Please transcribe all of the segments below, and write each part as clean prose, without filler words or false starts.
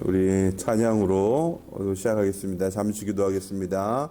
우리 찬양으로 시작하겠습니다. 잠시 기도하겠습니다.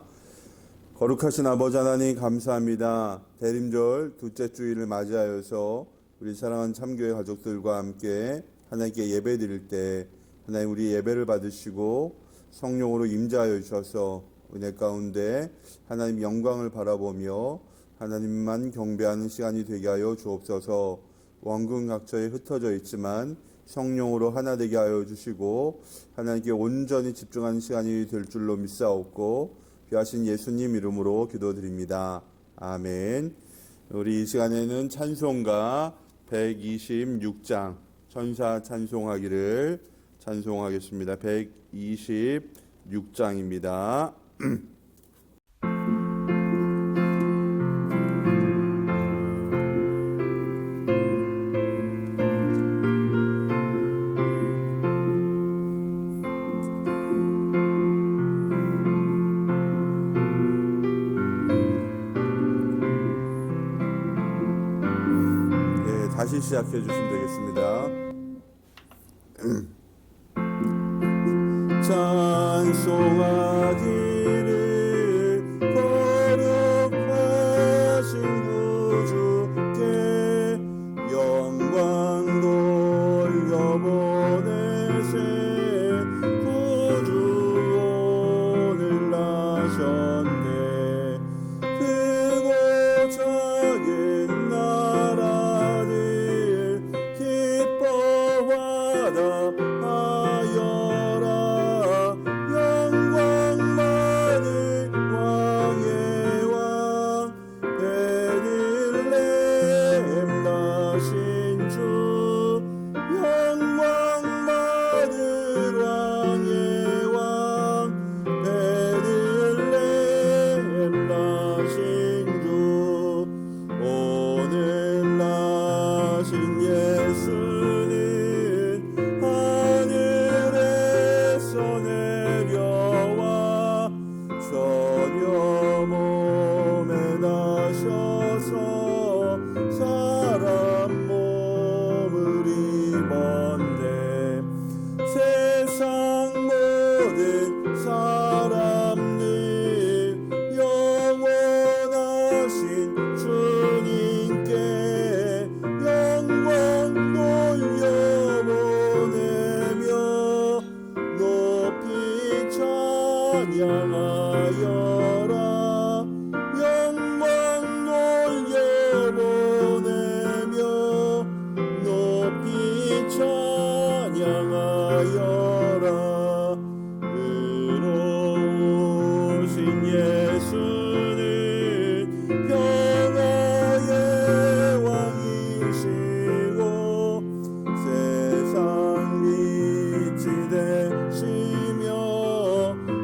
거룩하신 아버지 하나님 감사합니다. 대림절 둘째 주일을 맞이하여서 우리 사랑하는 참교회 가족들과 함께 하나님께 예배 드릴 때 하나님 우리 예배를 받으시고 성령으로 임재하여 주셔서 은혜 가운데 하나님 영광을 바라보며 하나님만 경배하는 시간이 되게 하여 주옵소서. 원근각처에 흩어져 있지만 성령으로 하나 되게 하여 주시고 하나님께 온전히 집중하는 시간이 될 줄로 믿사옵고 귀하신 예수님 이름으로 기도드립니다. 아멘. 우리 이 시간에는 찬송가 126장 천사 찬송하기를 찬송하겠습니다. 126장입니다. 다시 시작해 주시면 되겠습니다. 찬송하기를 거룩하신 구주께 영광 돌려보내세. 구주 오늘 나셨네. 크고 작은 나라를 기뻐하여라. 영광 많은 왕의 왕 베들레헴 나신 주. 영광 많은 왕의 왕 베들레헴 나신 주. 오늘 나신 예수는 하늘에서 내려와 저녁 몸에 나셔서 사람 몸을 입었네. 세상 모든 사람들 영원하신 주님께 영광 돌려보내며 높이 찬양하여라. 영광 돌려보내며 높이 찬양하여라. 의로우신 예수는 평화의 왕이시고 세상 빛이 되시며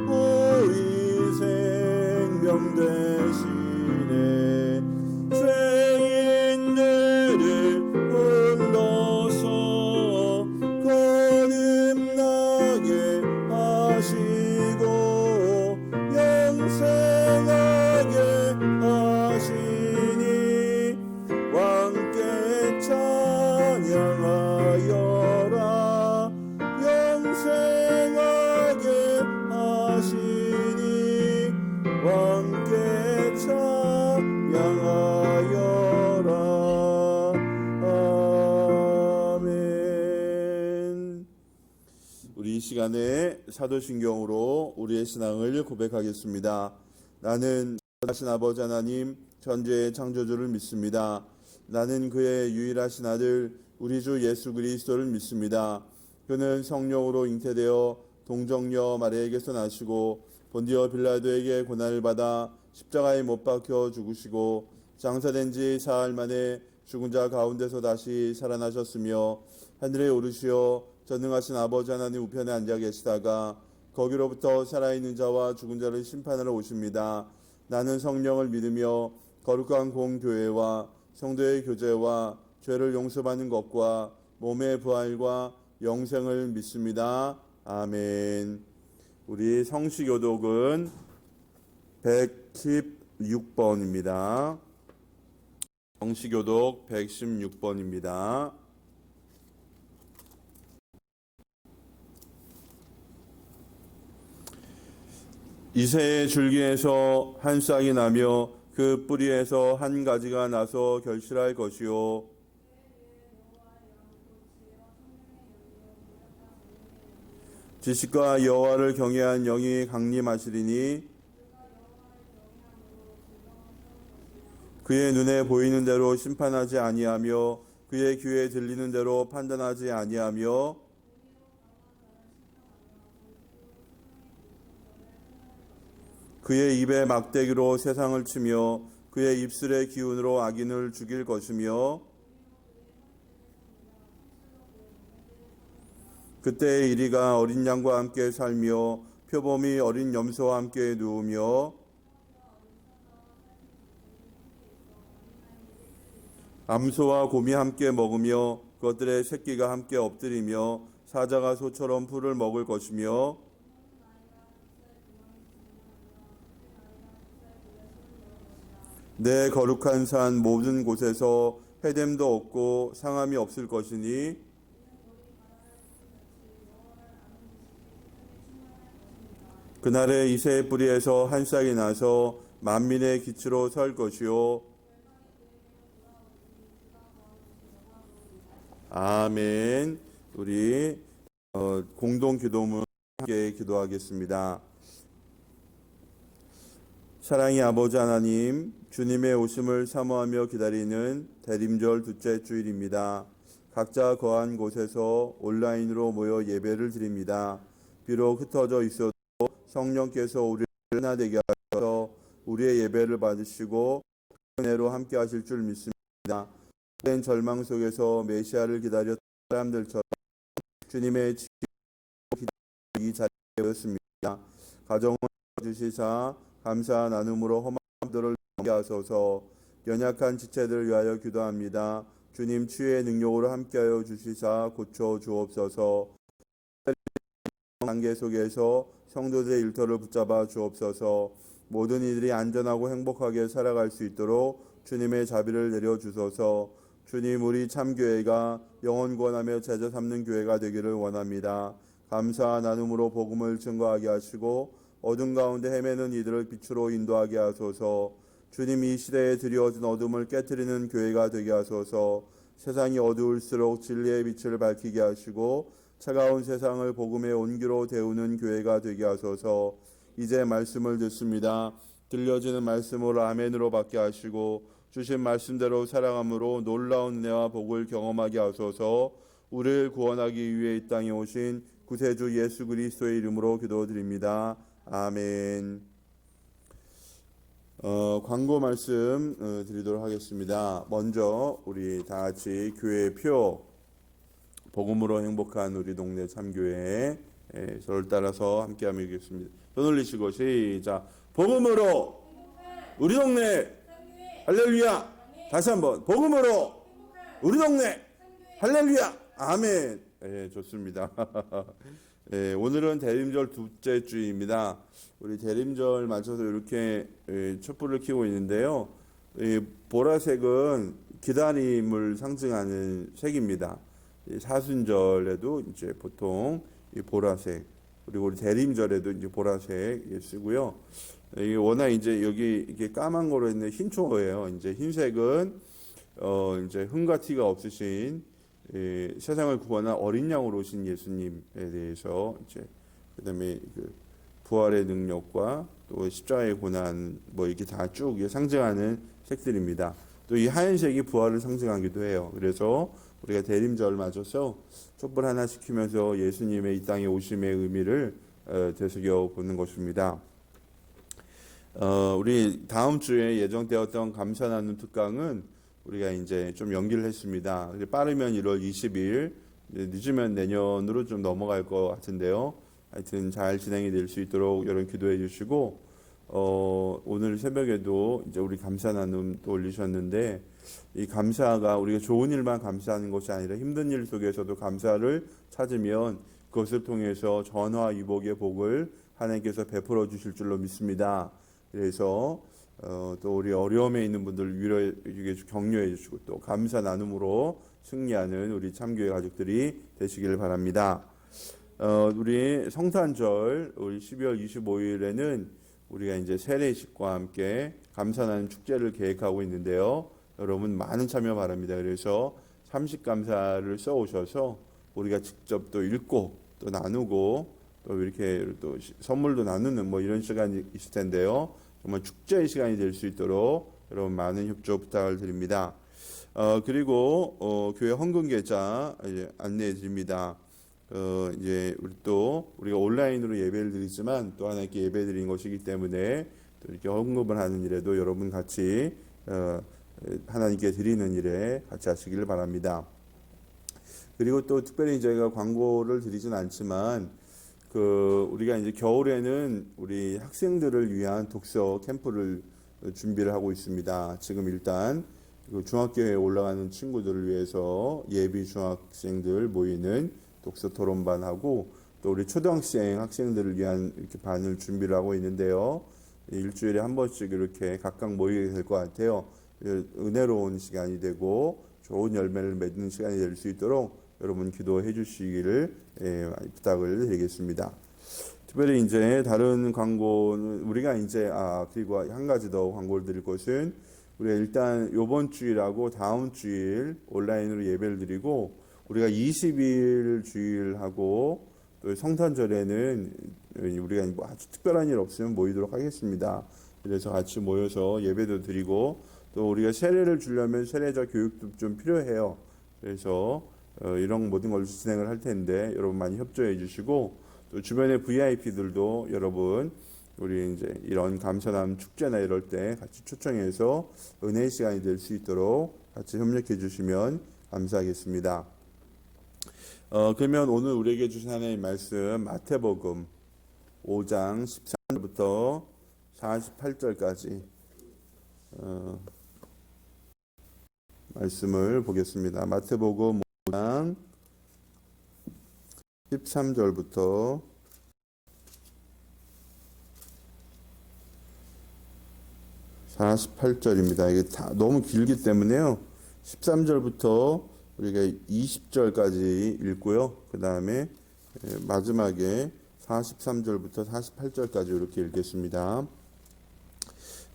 우리 생명 되시네. 죄인들을 불러서 거듭나게 하시고 영생하게 하시니 왕께 찬양하여라. 영생하게 하시니 왕께 찬양하여라. 아멘. 우리 이 시간에 사도신경으로 우리의 신앙을 고백하겠습니다. 나는 하신 아버지 하나님 전지의 창조주를 믿습니다. 나는 그의 유일하신 아들 우리 주 예수 그리스도를 믿습니다. 그는 성령으로 잉태되어 동정녀 마리아에게서 나시고 본디오 빌라도에게 고난을 받아 십자가에 못 박혀 죽으시고 장사된 지 사흘 만에 죽은 자 가운데서 다시 살아나셨으며 하늘에 오르시어 전능하신 아버지 하나님 우편에 앉아 계시다가 거기로부터 살아있는 자와 죽은 자를 심판하러 오십니다. 나는 성령을 믿으며 거룩한 공교회와 성도의 교제와 죄를 용서받는 것과 몸의 부활과 영생을 믿습니다. 아멘. 우리 성시교독은 116번입니다. 성시교독 116번입니다. 이새의 줄기에서 한 싹이 나며 그 뿌리에서 한 가지가 나서 결실할 것이요 지식과 여호와를 경외한 영이 강림하시리니 그의 눈에 보이는 대로 심판하지 아니하며 그의 귀에 들리는 대로 판단하지 아니하며 그의 입에 막대기로 세상을 치며 그의 입술의 기운으로 악인을 죽일 것이며 그때의 이리가 어린 양과 함께 살며 표범이 어린 염소와 함께 누우며 암소와 곰이 함께 먹으며 그것들의 새끼가 함께 엎드리며 사자가 소처럼 풀을 먹을 것이며 내 거룩한 산 모든 곳에서 해됨도 없고 상함이 없을 것이니 그날에 이새의 뿌리에서 한 싹이 나서 만민의 기초로 설 것이요 아멘. 우리 공동 기도문 함께 기도하겠습니다. 사랑의 아버지 하나님, 주님의 오심을 사모하며 기다리는 대림절 둘째 주일입니다. 각자 거한 곳에서 온라인으로 모여 예배를 드립니다. 비록 흩어져 있어도 성령께서 우리를 하나 되게 하셔서 우리의 예배를 받으시고 은혜로 함께 하실 줄 믿습니다. 오랜 절망 속에서 메시아를 기다렸던 사람들처럼 주님의 이 자리에 모였습니다. 가정을 주시사 감사 나눔으로 험한 마음들을 넘게 하소서. 연약한 지체들을 위하여 기도합니다. 주님 치유의 능력으로 함께하여 주시사 고쳐 주옵소서. 관계 속에서 성도들의 일터를 붙잡아 주옵소서. 모든 이들이 안전하고 행복하게 살아갈 수 있도록 주님의 자비를 내려주소서. 주님, 우리 참교회가 영혼 구원하며 제자 삼는 교회가 되기를 원합니다. 감사 나눔으로 복음을 증거하게 하시고 어둠 가운데 헤매는 이들을 빛으로 인도하게 하소서. 주님, 이 시대에 드리워진 어둠을 깨트리는 교회가 되게 하소서. 세상이 어두울수록 진리의 빛을 밝히게 하시고 차가운 세상을 복음의 온기로 데우는 교회가 되게 하소서. 이제 말씀을 듣습니다. 들려지는 말씀으로 아멘으로 받게 하시고 주신 말씀대로 살아감으로 놀라운 은혜와 복을 경험하게 하소서. 우리를 구원하기 위해 이 땅에 오신 구세주 예수 그리스도의 이름으로 기도드립니다. 아멘. 광고 말씀 드리도록 하겠습니다. 먼저 우리 다 같이 교회표 복음으로 행복한 우리 동네 참교회 저를 따라서 함께하며 읽겠습니다. 손 올리시고 시작. 복음으로 우리 동네 할렐루야. 다시 한번 복음으로 우리 동네 할렐루야. 아멘. 좋습니다. 오늘은 대림절 둘째 주입니다. 우리 대림절 맞춰서 이렇게 촛불을 켜고 있는데요. 보라색은 기다림을 상징하는 색입니다. 사순절에도 이제 보통 이 보라색, 그리고 우리 대림절에도 이제 보라색 쓰고요. 이게 워낙 이제 여기 이게 까만 거로 있는 흰 초예요. 이제 흰색은 이제 흠과 티가 없으신 세상을 구원한 어린 양으로 오신 예수님에 대해서 이제 그다음에 그 부활의 능력과 또 십자가의 고난 뭐 이렇게 다 쭉 상징하는 색들입니다. 또 이 하얀색이 부활을 상징하기도 해요. 그래서 우리가 대림절 맞아서 촛불 하나 시키면서 예수님의 이 땅에 오심의 의미를 되새겨 보는 것입니다. 우리 다음 주에 예정되었던 감사 나눔 특강은 우리가 이제 좀 연기를 했습니다. 빠르면 1월 20일, 늦으면 내년으로 좀 넘어갈 것 같은데요. 하여튼 잘 진행이 될 수 있도록 여러분 기도해 주시고, 오늘 새벽에도 이제 우리 감사 나눔도 올리셨는데, 이 감사가 우리가 좋은 일만 감사하는 것이 아니라 힘든 일 속에서도 감사를 찾으면 그것을 통해서 전화 위복의 복을 하나님께서 베풀어 주실 줄로 믿습니다. 그래서 또 우리 어려움에 있는 분들 위로해 주시고 격려해 주시고 또 감사 나눔으로 승리하는 우리 참교회 가족들이 되시길 바랍니다. 우리 성탄절 우리 12월 25일에는 우리가 이제 세례식과 함께 감사하는 축제를 계획하고 있는데요. 여러분 많은 참여 바랍니다. 그래서 삼식감사를 써 오셔서 우리가 직접 또 읽고 또 나누고 또 이렇게 또 선물도 나누는 뭐 이런 시간이 있을 텐데요. 정말 축제의 시간이 될 수 있도록 여러분 많은 협조 부탁을 드립니다. 그리고 교회 헌금 계좌 이제 안내해 드립니다. 이제 우리가 온라인으로 예배를 드리지만 또 하나님께 예배 드리는 것이기 때문에 또 이렇게 헌금을 하는 일에도 여러분 같이 하나님께 드리는 일에 같이 하시기를 바랍니다. 그리고 또 특별히 저희가 광고를 드리진 않지만 우리가 이제 겨울에는 우리 학생들을 위한 독서 캠프를 준비를 하고 있습니다. 지금 일단 중학교에 올라가는 친구들을 위해서 예비 중학생들 모이는 독서 토론반하고 또 우리 초등학생 학생들을 위한 이렇게 반을 준비를 하고 있는데요. 일주일에 한 번씩 이렇게 각각 모이게 될 것 같아요. 은혜로운 시간이 되고 좋은 열매를 맺는 시간이 될 수 있도록 여러분 기도해 주시기를 부탁을 드리겠습니다. 특별히 이제 다른 광고는 우리가 이제 그리고 한 가지 더 광고를 드릴 것은 우리가 일단 이번 주일하고 다음 주일 온라인으로 예배를 드리고 우리가 20일 주일하고 또 성탄절에는 우리가 뭐 아주 특별한 일 없으면 모이도록 하겠습니다. 그래서 같이 모여서 예배도 드리고 또 우리가 세례를 주려면 세례자 교육도 좀 필요해요. 그래서 이런 모든 걸 진행을 할 텐데 여러분 많이 협조해 주시고 또 주변의 VIP들도 여러분 우리 이제 이런 감사남 축제나 이럴 때 같이 초청해서 은혜의 시간이 될 수 있도록 같이 협력해 주시면 감사하겠습니다. 그러면 오늘 우리에게 주신 하나님의 말씀 마태복음 5장 13절부터 48절까지 말씀을 보겠습니다. 마태복음 5장 13절부터 48절입니다. 이게 다 너무 길기 때문에요. 13절부터 우리가 20절까지 읽고요. 그 다음에 마지막에 43절부터 48절까지 이렇게 읽겠습니다.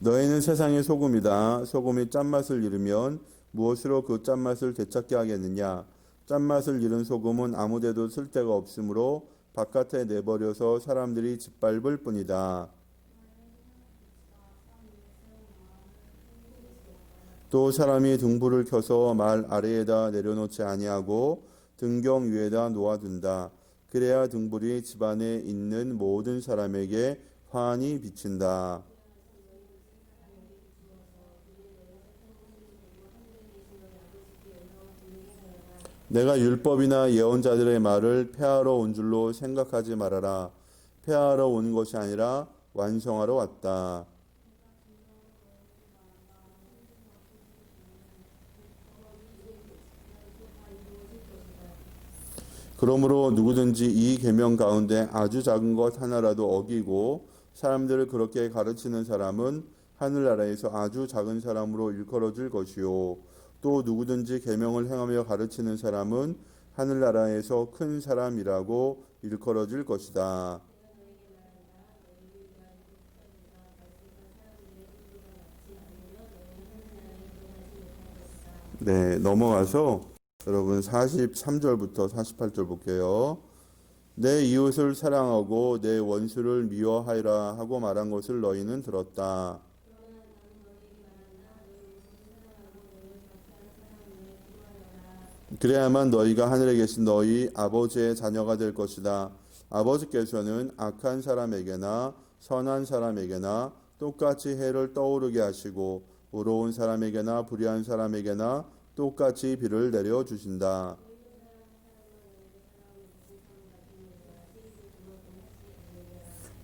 너희는 세상의 소금이다. 소금이 짠맛을 잃으면 무엇으로 그 짠맛을 되찾게 하겠느냐. 짠맛을 잃은 소금은 아무데도 쓸데가 없으므로 바깥에 내버려서 사람들이 짓밟을 뿐이다. 또 사람이 등불을 켜서 말 아래에다 내려놓지 아니하고 등경 위에다 놓아둔다. 그래야 등불이 집안에 있는 모든 사람에게 환히 비친다. 내가 율법이나 예언자들의 말을 폐하러 온 줄로 생각하지 말아라. 폐하러 온 것이 아니라 완성하러 왔다. 그러므로 누구든지 이 계명 가운데 아주 작은 것 하나라도 어기고 사람들을 그렇게 가르치는 사람은 하늘나라에서 아주 작은 사람으로 일컬어질 것이요. 또 누구든지 계명을 행하며 가르치는 사람은 하늘나라에서 큰 사람이라고 일컬어질 것이다. 네, 넘어가서 여러분 43절부터 48절 볼게요. 내 이웃을 사랑하고 내 원수를 미워하라 하고 말한 것을 너희는 들었다. 그래야만 너희가 하늘에 계신 너희 아버지의 자녀가 될 것이다. 아버지께서는 악한 사람에게나 선한 사람에게나 똑같이 해를 떠오르게 하시고 의로운 사람에게나 불의한 사람에게나 똑같이 비를 내려 주신다.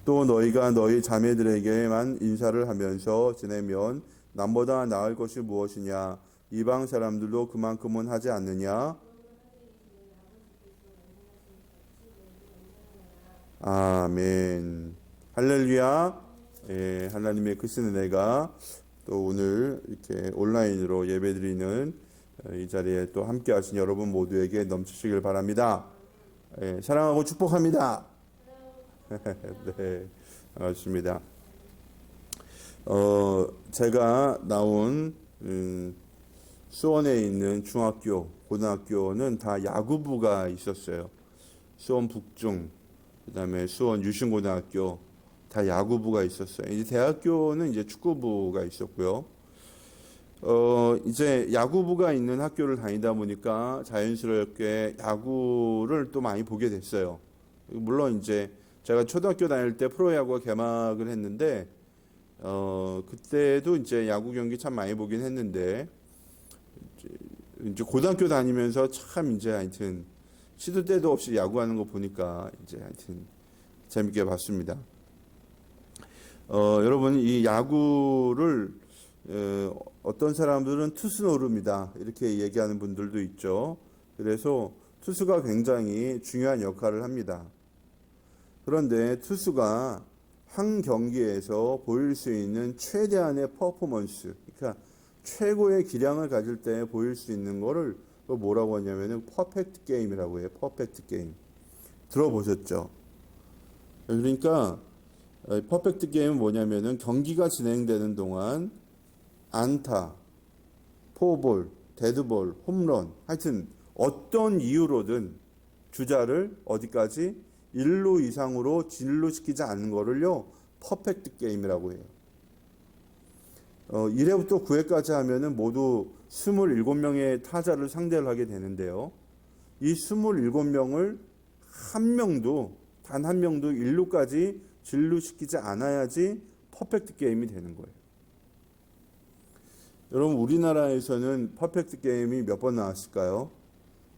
또 너희가 너희 자매들에게만 인사를 하면서 지내면 남보다 나을 것이 무엇이냐? 이방 사람들도 그만큼은 하지 않느냐? 아멘. 할렐루야. 예, 하나님의 크신 은혜가 또 오늘 이렇게 온라인으로 예배드리는 이 자리에 또 함께 하신 여러분 모두에게 넘치시길 바랍니다. 예, 사랑하고 축복합니다. 네, 반갑습니다. 제가 나온 수원에 있는 중학교, 고등학교는 다 야구부가 있었어요. 수원 북중, 그다음에 수원 유신고등학교 다 야구부가 있었어요. 이제 대학교는 이제 축구부가 있었고요. 이제 야구부가 있는 학교를 다니다 보니까 자연스럽게 야구를 또 많이 보게 됐어요. 물론 이제 제가 초등학교 다닐 때 프로야구가 개막을 했는데, 그때도 이제 야구 경기 참 많이 보긴 했는데, 이제 고등학교 다니면서 참 이제 하여튼 시도 때도 없이 야구하는 거 보니까 이제 하여튼 재밌게 봤습니다. 여러분 이 야구를 어떤 사람들은 투수 노름이다 이렇게 얘기하는 분들도 있죠. 그래서 투수가 굉장히 중요한 역할을 합니다. 그런데 투수가 한 경기에서 보일 수 있는 최대한의 퍼포먼스, 그러니까 최고의 기량을 가질 때 보일 수 있는 거를 뭐라고 하냐면은 퍼펙트 게임이라고 해요. 퍼펙트 게임. 들어보셨죠? 그러니까 퍼펙트 게임은 뭐냐면은 경기가 진행되는 동안 안타, 포볼, 데드볼, 홈런, 하여튼 어떤 이유로든 주자를 어디까지 1루 이상으로 진루시키지 않는 거를요 퍼펙트 게임이라고 해요. 1회부터 9회까지 하면은 모두 27명의 타자를 상대를 하게 되는데요. 이 27명을 단 한 명도 1루까지 진루시키지 않아야지 퍼펙트 게임이 되는 거예요. 여러분 우리나라에서는 퍼펙트 게임이 몇 번 나왔을까요?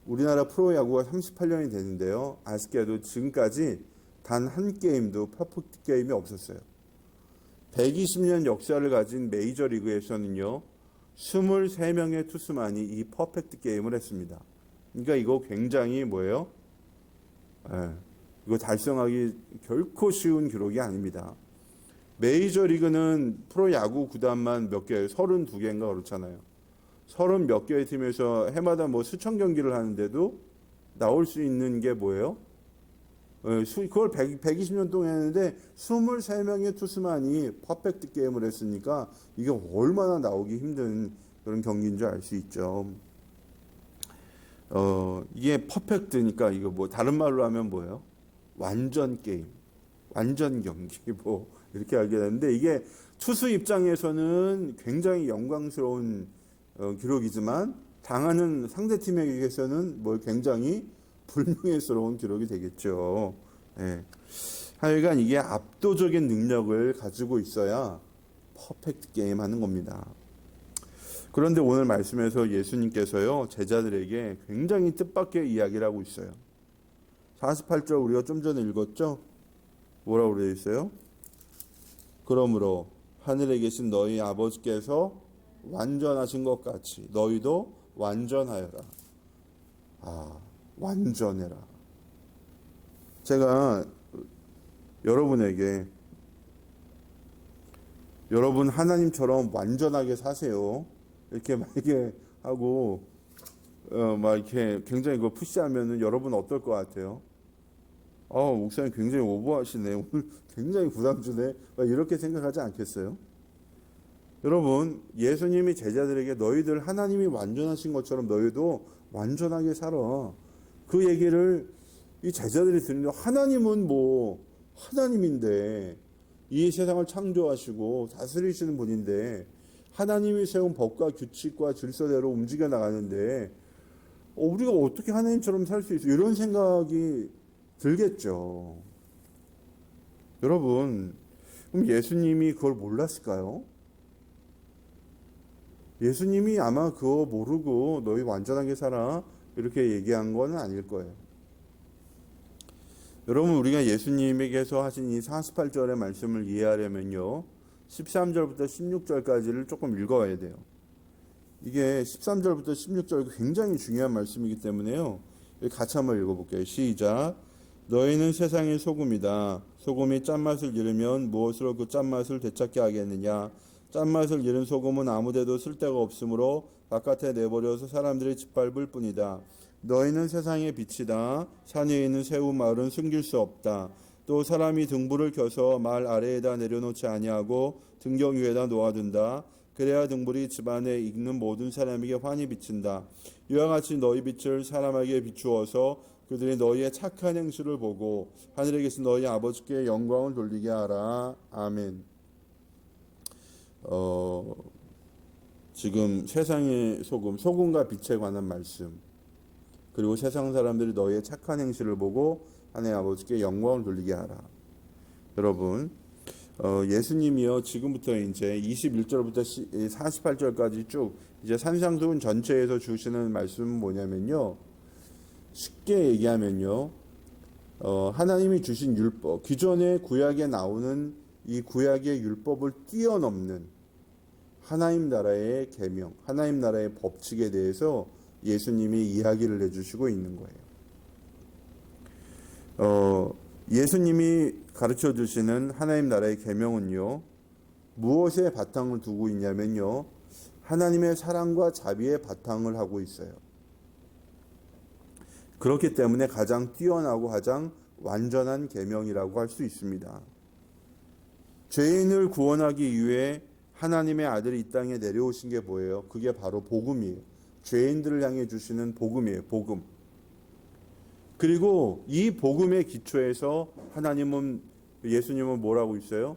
우리나라 프로야구가 38년이 되는데요. 아쉽게도 지금까지 단 한 게임도 퍼펙트 게임이 없었어요. 120년 역사를 가진 메이저리그에서는요. 23명의 투수만이 이 퍼펙트 게임을 했습니다. 그러니까 이거 굉장히 뭐예요? 이거 달성하기 결코 쉬운 기록이 아닙니다. 메이저리그는 프로야구 구단만 몇 개, 32개인가 그렇잖아요. 30 몇 개의 팀에서 해마다 뭐 수천 경기를 하는데도 나올 수 있는 게 뭐예요? 그걸 120년 동안 했는데 23명의 투수만이 퍼펙트 게임을 했으니까 이게 얼마나 나오기 힘든 그런 경기인 줄 알 수 있죠. 이게 퍼펙트니까 이거 뭐 다른 말로 하면 뭐예요? 완전 게임, 완전 경기 뭐 이렇게 알게 되는데 이게 투수 입장에서는 굉장히 영광스러운 기록이지만 당하는 상대 팀에게서는 뭐 굉장히 불명예스러운 기록이 되겠죠. 예. 하여간 이게 압도적인 능력을 가지고 있어야 퍼펙트 게임 하는 겁니다. 그런데 오늘 말씀에서 예수님께서요 제자들에게 굉장히 뜻밖의 이야기를 하고 있어요. 48절 우리가 좀 전에 읽었죠? 뭐라고 되어 있어요? 그러므로 하늘에 계신 너희 아버지께서 완전하신 것 같이 너희도 완전하여라. 완전해라. 제가 여러분에게 여러분 하나님처럼 완전하게 사세요. 이렇게 만약에 하고 막 이렇게 굉장히 그거 푸시하면은 여러분 어떨 것 같아요? 목사님 굉장히 오버하시네. 오늘 굉장히 부담주네. 이렇게 생각하지 않겠어요? 여러분, 예수님이 제자들에게 너희들 하나님이 완전하신 것처럼 너희도 완전하게 살아. 그 얘기를 이 제자들이 듣는데 하나님은 뭐 하나님인데 이 세상을 창조하시고 다스리시는 분인데 하나님이 세운 법과 규칙과 질서대로 움직여 나가는데 우리가 어떻게 하나님처럼 살 수 있어? 이런 생각이 들겠죠. 여러분, 그럼 예수님이 그걸 몰랐을까요? 예수님이 아마 그거 모르고 너희 완전하게 살아 이렇게 얘기한 건 아닐 거예요. 여러분 우리가 예수님에게서 하신 이 48절의 말씀을 이해하려면요 13절부터 16절까지를 조금 읽어야 돼요. 이게 13절부터 16절 굉장히 중요한 말씀이기 때문에요 같이 한번 읽어볼게요. 시작. 너희는 세상의 소금이다. 소금이 짠맛을 잃으면 무엇으로 그 짠맛을 되찾게 하겠느냐. 짠맛을 잃은 소금은 아무데도 쓸데가 없으므로 바깥에 내버려서 사람들이 짓밟을 뿐이다. 너희는 세상의 빛이다. 산 위에 있는 새우 마을은 숨길 수 없다. 또 사람이 등불을 켜서 말 아래에다 내려놓지 아니하고 등경 위에다 놓아둔다. 그래야 등불이 집안에 있는 모든 사람에게 환히 비친다. 이와 같이 너희 빛을 사람에게 비추어서 그들이 너희의 착한 행실을 보고 하늘에 계신 너희 아버지께 영광을 돌리게 하라. 아멘. 지금 세상의 소금과 빛에 관한 말씀, 그리고 세상 사람들이 너희의 착한 행실을 보고 하나님 아버지께 영광을 돌리게 하라. 여러분, 예수님이요, 지금부터 이제 21절부터 48절까지 쭉 이제 산상수훈 전체에서 주시는 말씀은 뭐냐면요, 쉽게 얘기하면요, 하나님이 주신 율법, 기존의 구약에 나오는 이 구약의 율법을 뛰어넘는 하나님 나라의 계명, 하나님 나라의 법칙에 대해서 예수님이 이야기를 해주시고 있는 거예요. 예수님이 가르쳐 주시는 하나님 나라의 계명은요, 무엇에 바탕을 두고 있냐면요, 하나님의 사랑과 자비의 바탕을 하고 있어요. 그렇기 때문에 가장 뛰어나고 가장 완전한 계명이라고 할 수 있습니다. 죄인을 구원하기 위해 하나님의 아들이 이 땅에 내려오신 게 뭐예요? 그게 바로 복음이에요. 죄인들을 향해 주시는 복음이에요. 복음. 그리고 이 복음의 기초에서 예수님은 뭐라고 있어요?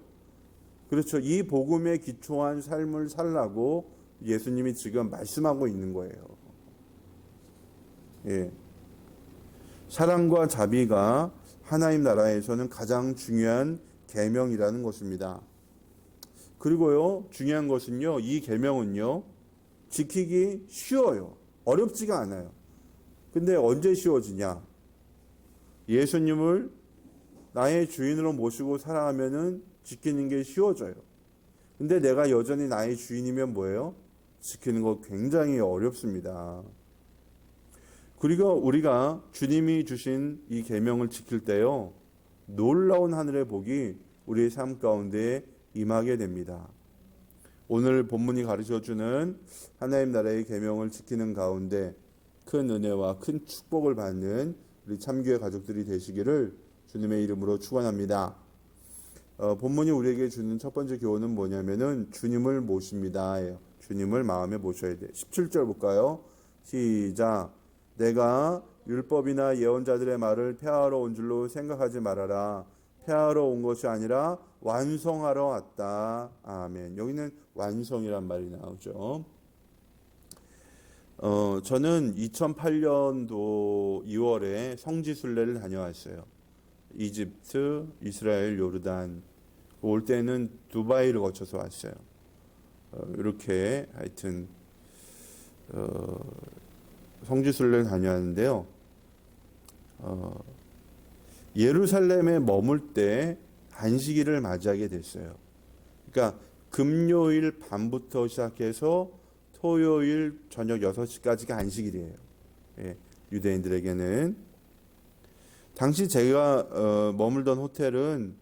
그렇죠. 이 복음에 기초한 삶을 살라고 예수님이 지금 말씀하고 있는 거예요. 예. 사랑과 자비가 하나님 나라에서는 가장 중요한 계명이라는 것입니다. 그리고요, 중요한 것은요, 이 계명은요, 지키기 쉬워요. 어렵지가 않아요. 근데 언제 쉬워지냐? 예수님을 나의 주인으로 모시고 살아가면은 지키는 게 쉬워져요. 근데 내가 여전히 나의 주인이면 뭐예요? 지키는 거 굉장히 어렵습니다. 그리고 우리가 주님이 주신 이 계명을 지킬 때요, 놀라운 하늘의 복이 우리의 삶 가운데 임하게 됩니다. 오늘 본문이 가르쳐주는 하나님 나라의 계명을 지키는 가운데 큰 은혜와 큰 축복을 받는 우리 참교회 가족들이 되시기를 주님의 이름으로 축원합니다. 본문이 우리에게 주는 첫 번째 교훈은 뭐냐면은 주님을 모십니다. 주님을 마음에 모셔야 돼. 17절 볼까요? 시작. 내가 율법이나 예언자들의 말을 폐하러 온 줄로 생각하지 말아라. 폐하러 온 것이 아니라 완성하러 왔다. 아멘. 여기는 완성이란 말이 나오죠. 저는 2008년도 2월에 성지순례를 다녀왔어요. 이집트, 이스라엘, 요르단. 올 때는 두바이를 거쳐서 왔어요. 이렇게 하여튼 성지순례를 다녀왔는데요. 예루살렘에 머물 때 안식일을 맞이하게 됐어요. 그러니까 금요일 밤부터 시작해서 토요일 저녁 6시까지가 안식일이에요. 예, 유대인들에게는. 당시 제가 머물던 호텔은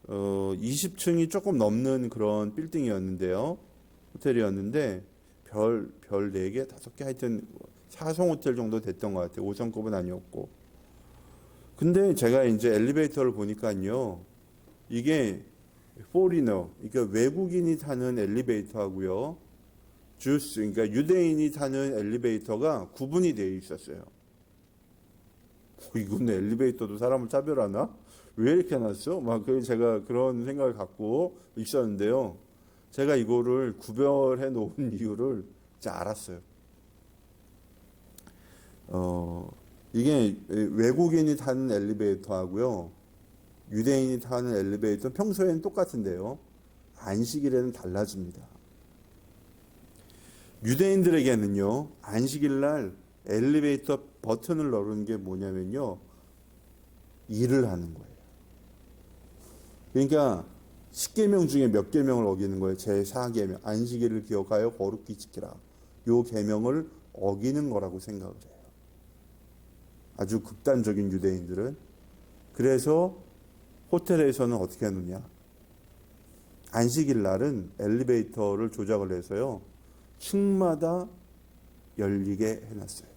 20층이 조금 넘는 그런 빌딩이었는데요. 호텔이었는데 별 4개, 5개 하여튼 4성 호텔 정도 됐던 것 같아요. 5성급은 아니었고. 근데 제가 이제 엘리베이터를 보니까요, 이게 포리너, 그러니까 외국인이 타는 엘리베이터하고요, 그러니까 유대인이 타는 엘리베이터가 구분이 되어 있었어요. 이건 엘리베이터도 사람을 차별하나? 왜 이렇게 해놨어? 제가 그런 생각을 갖고 있었는데요. 제가 이거를 구별해 놓은 이유를 이제 알았어요. 이게 외국인이 타는 엘리베이터하고요, 유대인이 타는 엘리베이터는 평소에는 똑같은데요, 안식일에는 달라집니다. 유대인들에게는요, 안식일날 엘리베이터 버튼을 누르는 게 뭐냐면요, 일을 하는 거예요. 그러니까 10계명 중에 몇 계명을 어기는 거예요? 제4계명, 안식일을 기억하여 거룩히 지키라. 요 계명을 어기는 거라고 생각을 해요. 아주 극단적인 유대인들은. 그래서 호텔에서는 어떻게 하느냐, 안식일 날은 엘리베이터를 조작을 해서요, 층마다 열리게 해놨어요.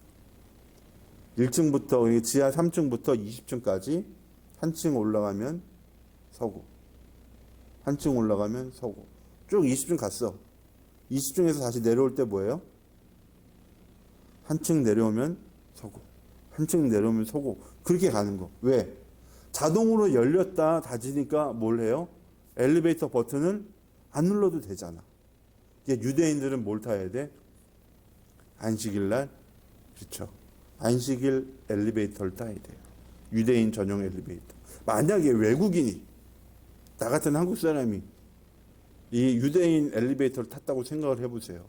1층부터 지하 3층부터 20층까지 한 층 올라가면 서고, 한 층 올라가면 서고, 쭉 20층 갔어. 20층에서 다시 내려올 때 뭐예요? 한 층 내려오면 서고, 한 층 내려오면 서고, 그렇게 가는 거. 왜? 자동으로 열렸다 닫으니까 뭘 해요? 엘리베이터 버튼을 안 눌러도 되잖아. 유대인들은 뭘 타야 돼? 안식일 날, 그렇죠. 안식일 엘리베이터를 타야 돼요. 유대인 전용 엘리베이터. 만약에 외국인이, 나 같은 한국 사람이 이 유대인 엘리베이터를 탔다고 생각을 해보세요.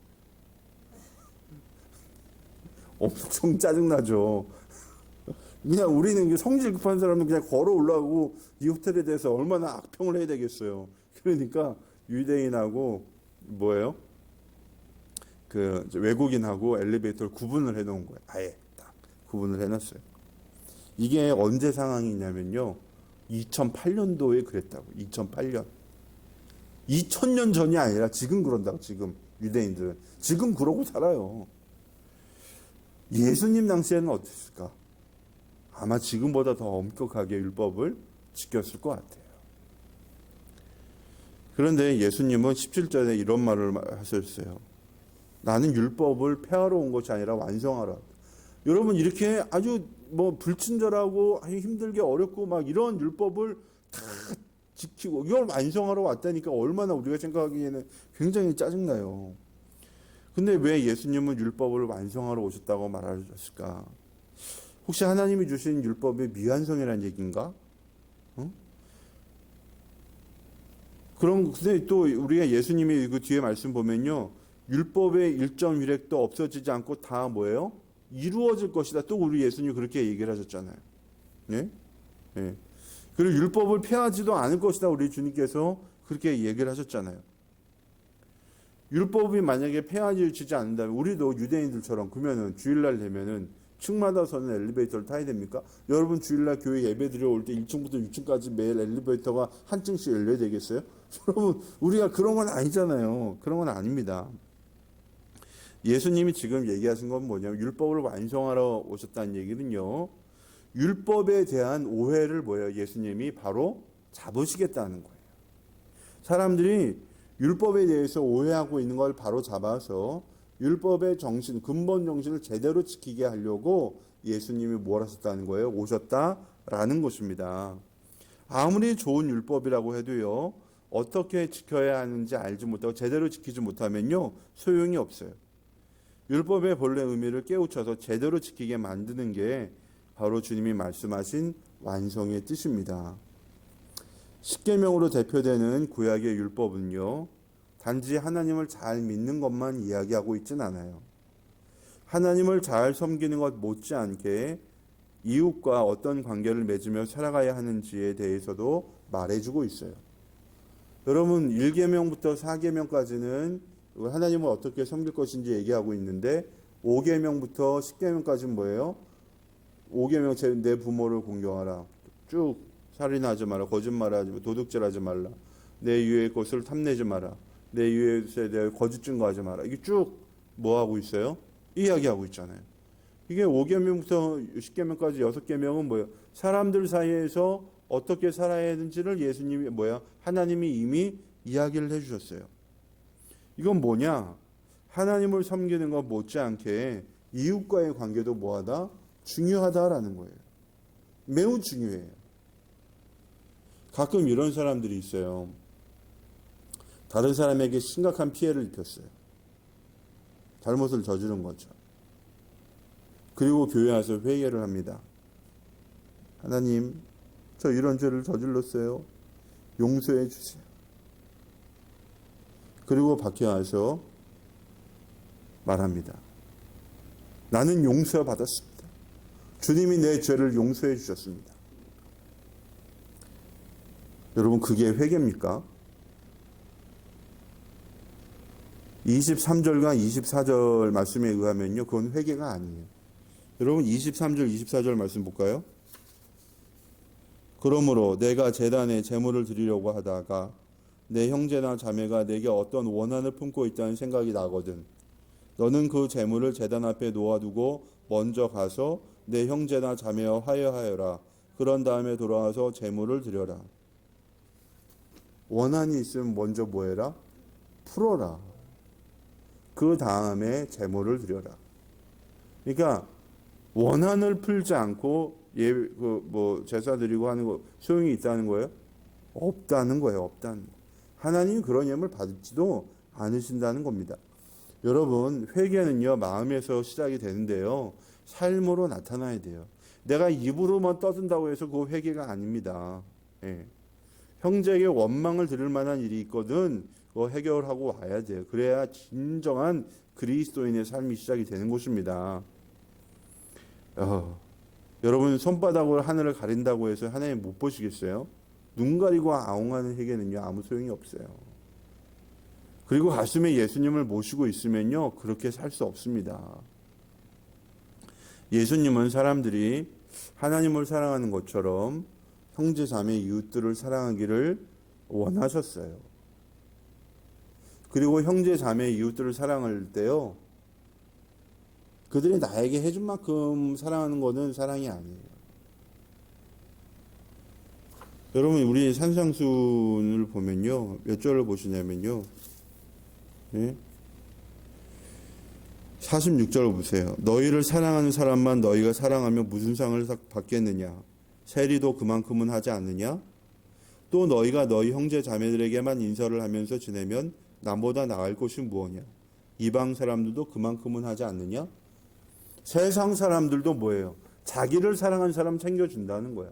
엄청 짜증나죠. 그냥 우리는 성질 급한 사람은 그냥 걸어 올라가고 이 호텔에 대해서 얼마나 악평을 해야 되겠어요. 그러니까 유대인하고 뭐예요? 그 외국인하고 엘리베이터를 구분을 해 놓은 거예요. 아예 딱 구분을 해 놨어요. 이게 언제 상황이냐면요. 2008년도에 그랬다고. 2008년. 2000년 전이 아니라 지금 그런다고. 지금 유대인들은. 지금 그러고 살아요. 예수님 당시에는 어땠을까? 아마 지금보다 더 엄격하게 율법을 지켰을 것 같아요. 그런데 예수님은 17절에 이런 말을 하셨어요. 나는 율법을 폐하러 온 것이 아니라 완성하라. 여러분 이렇게 아주 불친절하고 힘들게 어렵고 막 이런 율법을 다 지키고 이걸 완성하러 왔다니까 얼마나 우리가 생각하기에는 굉장히 짜증나요. 근데 왜 예수님은 율법을 완성하러 오셨다고 말하셨을까? 혹시 하나님이 주신 율법의 미완성이라는 얘기인가? 근데 또 우리가 예수님이 그 뒤에 말씀 보면요. 율법의 일점 율획도 없어지지 않고 다 뭐예요? 이루어질 것이다. 또 우리 예수님이 그렇게 얘기를 하셨잖아요. 예? 예. 그리고 율법을 폐하지도 않을 것이다. 우리 주님께서 그렇게 얘기를 하셨잖아요. 율법이 만약에 폐하지지 않는다면 우리도 유대인들처럼 그러면은 주일날 되면은 층마다 서는 엘리베이터를 타야 됩니까? 여러분 주일날 교회 예배 드려 올 때 1층부터 6층까지 매일 엘리베이터가 한 층씩 열려야 되겠어요? 여러분 우리가 그런 건 아니잖아요. 그런 건 아닙니다. 예수님이 지금 얘기하신 건 뭐냐면 율법을 완성하러 오셨다는 얘기는요. 율법에 대한 오해를 뭐예요? 예수님이 바로 잡으시겠다는 거예요. 사람들이 율법에 대해서 오해하고 있는 걸 바로 잡아서 율법의 정신, 근본 정신을 제대로 지키게 하려고 예수님이 뭘 하셨다는 거예요? 오셨다라는 것입니다. 아무리 좋은 율법이라고 해도요. 어떻게 지켜야 하는지 알지 못하고 제대로 지키지 못하면요. 소용이 없어요. 율법의 본래 의미를 깨우쳐서 제대로 지키게 만드는 게 바로 주님이 말씀하신 완성의 뜻입니다. 십계명으로 대표되는 구약의 율법은요. 단지 하나님을 잘 믿는 것만 이야기하고 있진 않아요. 하나님을 잘 섬기는 것 못지않게 이웃과 어떤 관계를 맺으며 살아가야 하는지에 대해서도 말해주고 있어요. 여러분 1계명부터 4계명까지는 하나님을 어떻게 섬길 것인지 얘기하고 있는데 5계명부터 10계명까지는 뭐예요? 5계명 내 부모를 공경하라. 쭉 살인하지 마라. 거짓말하지 마라. 도둑질하지 말라. 내 유의 것을 탐내지 마라. 내 유의 것에 대해 거짓 증거하지 마라. 이게 쭉 뭐 하고 있어요? 이야기하고 있잖아요. 이게 5계명부터 10계명까지 6계명은 뭐예요? 사람들 사이에서 어떻게 살아야 하는지를 예수님이 하나님이 이미 이야기를 해주셨어요. 이건 뭐냐? 하나님을 섬기는 것 못지않게 이웃과의 관계도 뭐하다? 중요하다라는 거예요. 매우 중요해요. 가끔 이런 사람들이 있어요. 다른 사람에게 심각한 피해를 입혔어요. 잘못을 저지른 거죠. 그리고 교회 와서 회개를 합니다. 하나님, 저 이런 죄를 저질렀어요. 용서해 주세요. 그리고 밖에 와서 말합니다. 나는 용서받았습니다. 주님이 내 죄를 용서해 주셨습니다. 여러분 그게 회개입니까? 23절과 24절 말씀에 의하면요. 그건 회개가 아니에요. 여러분 23절, 24절 말씀 볼까요? 그러므로 내가 제단에 제물을 드리려고 하다가 내 형제나 자매가 내게 어떤 원한을 품고 있다는 생각이 나거든. 너는 그 제물을 제단 앞에 놓아두고 먼저 가서 내 형제나 자매와 화해하여라. 그런 다음에 돌아와서 제물을 드려라. 원한이 있으면 먼저 뭐 해라? 풀어라. 그 다음에 제물을 드려라. 그러니까 원한을 풀지 않고 제사 드리고 하는 거 소용이 있다는 거예요? 없다는 거예요. 없다는 거. 하나님이 그런 예물 받지도 않으신다는 겁니다. 여러분, 회개는요 마음에서 시작이 되는데요 삶으로 나타나야 돼요. 내가 입으로만 떠든다고 해서 그 회개가 아닙니다. 예. 형제에게 원망을 들을 만한 일이 있거든 그거 해결하고 와야 돼요. 그래야 진정한 그리스도인의 삶이 시작이 되는 것입니다. 여러분, 손바닥으로 하늘을 가린다고 해서 하나님 못 보시겠어요? 눈 가리고 아웅하는 회개는요 아무 소용이 없어요. 그리고 가슴에 예수님을 모시고 있으면요 그렇게 살 수 없습니다. 예수님은 사람들이 하나님을 사랑하는 것처럼 형제 자매 이웃들을 사랑하기를 원하셨어요. 그리고 형제 자매 이웃들을 사랑할 때요 그들이 나에게 해준 만큼 사랑하는 것은 사랑이 아니에요. 여러분, 우리 산상순을 보면요 몇 절을 보시냐면요 46절 보세요. 너희를 사랑하는 사람만 너희가 사랑하면 무슨 상을 받겠느냐? 세리도 그만큼은 하지 않느냐? 또 너희가 너희 형제 자매들에게만 인사를 하면서 지내면 남보다 나을 것이 무엇이냐? 이방 사람들도 그만큼은 하지 않느냐? 세상 사람들도 뭐예요? 자기를 사랑하는 사람 챙겨준다는 거야.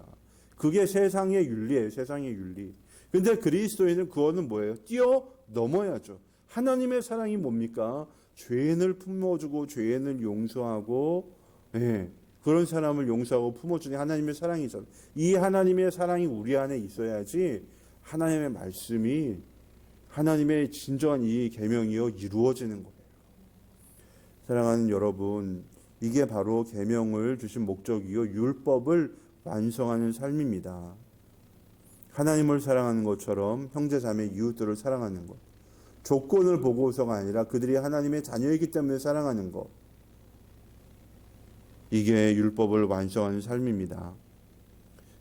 그게 세상의 윤리예요. 세상의 윤리. 근데 그리스도인은 그거는 뭐예요? 뛰어넘어야죠. 하나님의 사랑이 뭡니까? 죄인을 품어주고 죄인을 용서하고 그런 사람을 용서하고 품어주는 하나님의 사랑이잖아요. 이 하나님의 사랑이 우리 안에 있어야지 하나님의 말씀이 하나님의 진정한 이 계명이요 이루어지는 거예요. 사랑하는 여러분, 이게 바로 계명을 주신 목적이요 율법을 완성하는 삶입니다. 하나님을 사랑하는 것처럼 형제 자매 이웃들을 사랑하는 것. 조건을 보고서가 아니라 그들이 하나님의 자녀이기 때문에 사랑하는 것. 이게 율법을 완성하는 삶입니다.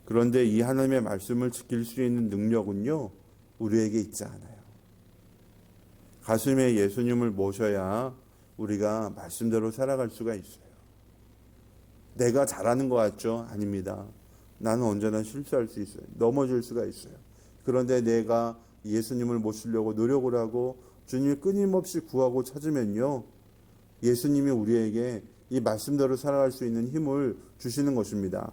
그런데 이 하나님의 말씀을 지킬 수 있는 능력은요 우리에게 있지 않아요. 가슴에 예수님을 모셔야 우리가 말씀대로 살아갈 수가 있어요. 내가 잘하는 것 같죠? 아닙니다. 나는 언제나 실수할 수 있어요. 넘어질 수가 있어요. 그런데 내가 예수님을 모시려고 노력을 하고 주님을 끊임없이 구하고 찾으면요 예수님이 우리에게 이 말씀대로 살아갈 수 있는 힘을 주시는 것입니다.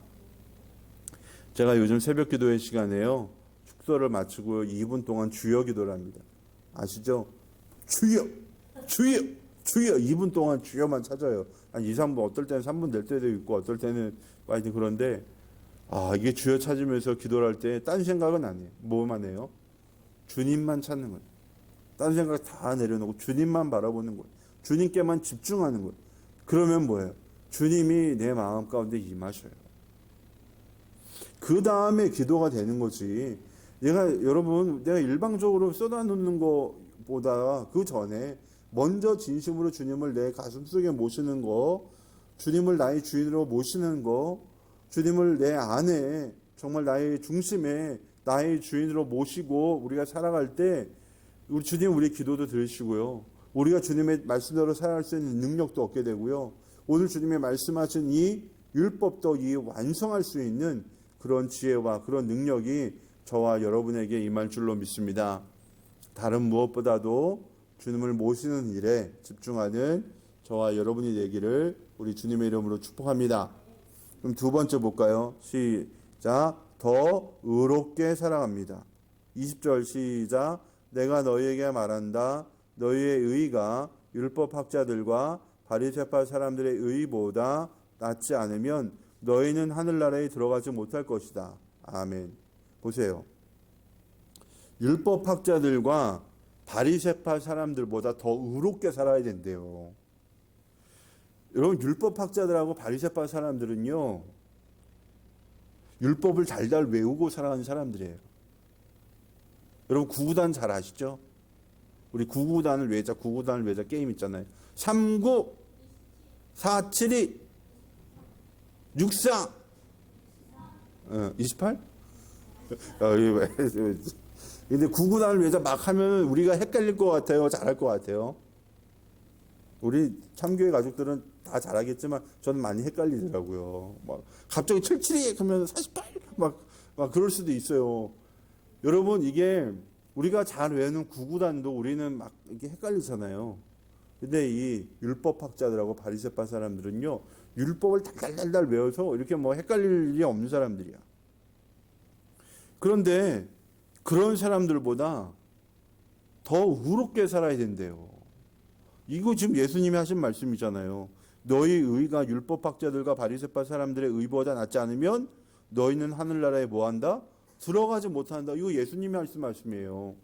제가 요즘 새벽 기도의 시간에요 축도를 마치고 2분 동안 주여 기도를 합니다. 아시죠? 주여! 주여! 주여! 2분 동안 주여만 찾아요. 한 2, 3분, 어떨 때는 3분 될 때도 있고 어떨 때는 하여튼 그런데 이게 주여 찾으면서 기도를 할 때 딴 생각은 안 해요. 뭐만 해요? 주님만 찾는 거예요. 딴 생각 다 내려놓고 주님만 바라보는 거예요. 주님께만 집중하는 거예요. 그러면 뭐예요? 주님이 내 마음 가운데 임하셔요. 그 다음에 기도가 되는 거지. 내가 일방적으로 쏟아놓는 것보다 그 전에 먼저 진심으로 주님을 내 가슴속에 모시는 거, 주님을 나의 주인으로 모시는 거, 주님을 내 안에 정말 나의 중심에 나의 주인으로 모시고 우리가 살아갈 때 우리 주님 우리 기도도 들으시고요. 우리가 주님의 말씀대로 살아갈 수 있는 능력도 얻게 되고요. 오늘 주님의 말씀하신 이 율법도 이 완성할 수 있는 그런 지혜와 그런 능력이 저와 여러분에게 임할 줄로 믿습니다. 다른 무엇보다도 주님을 모시는 일에 집중하는 저와 여러분이 되기를 우리 주님의 이름으로 축복합니다. 그럼 두 번째 볼까요? 시작. 더 의롭게 살아갑니다. 20절 시작. 내가 너희에게 말한다. 너희의 의가 율법학자들과 바리새파 사람들의 의보다 낫지 않으면 너희는 하늘나라에 들어가지 못할 것이다. 아멘. 보세요. 율법학자들과 바리새파 사람들보다 더 의롭게 살아야 된대요. 여러분, 율법학자들하고 바리새파 사람들은요 율법을 달달 외우고 살아가는 사람들이에요. 여러분, 구구단 잘 아시죠? 우리 구구단을 외자 게임 있잖아요. 3947이 64. 28? 근데 구구단을 위해서 막 하면 우리가 헷갈릴 것 같아요? 잘할 것 같아요? 우리 참교회 가족들은 다 잘하겠지만 저는 많이 헷갈리더라고요. 막 갑자기 77이 하면 48? 막 그럴 수도 있어요. 여러분, 이게 우리가 잘 외우는 구구단도 우리는 막 이렇게 헷갈리잖아요. 근데 이 율법학자들하고 바리새파 사람들은요, 율법을 달달달달 외워서 이렇게 뭐 헷갈릴 일이 없는 사람들이야. 그런데 그런 사람들보다 더 의롭게 살아야 된대요. 이거 지금 예수님이 하신 말씀이잖아요. 너희 의가 율법학자들과 바리새파 사람들의 의보다 낫지 않으면 너희는 하늘나라에 뭐한다? 들어가지 못한다. 이거 예수님이 하신 말씀이에요.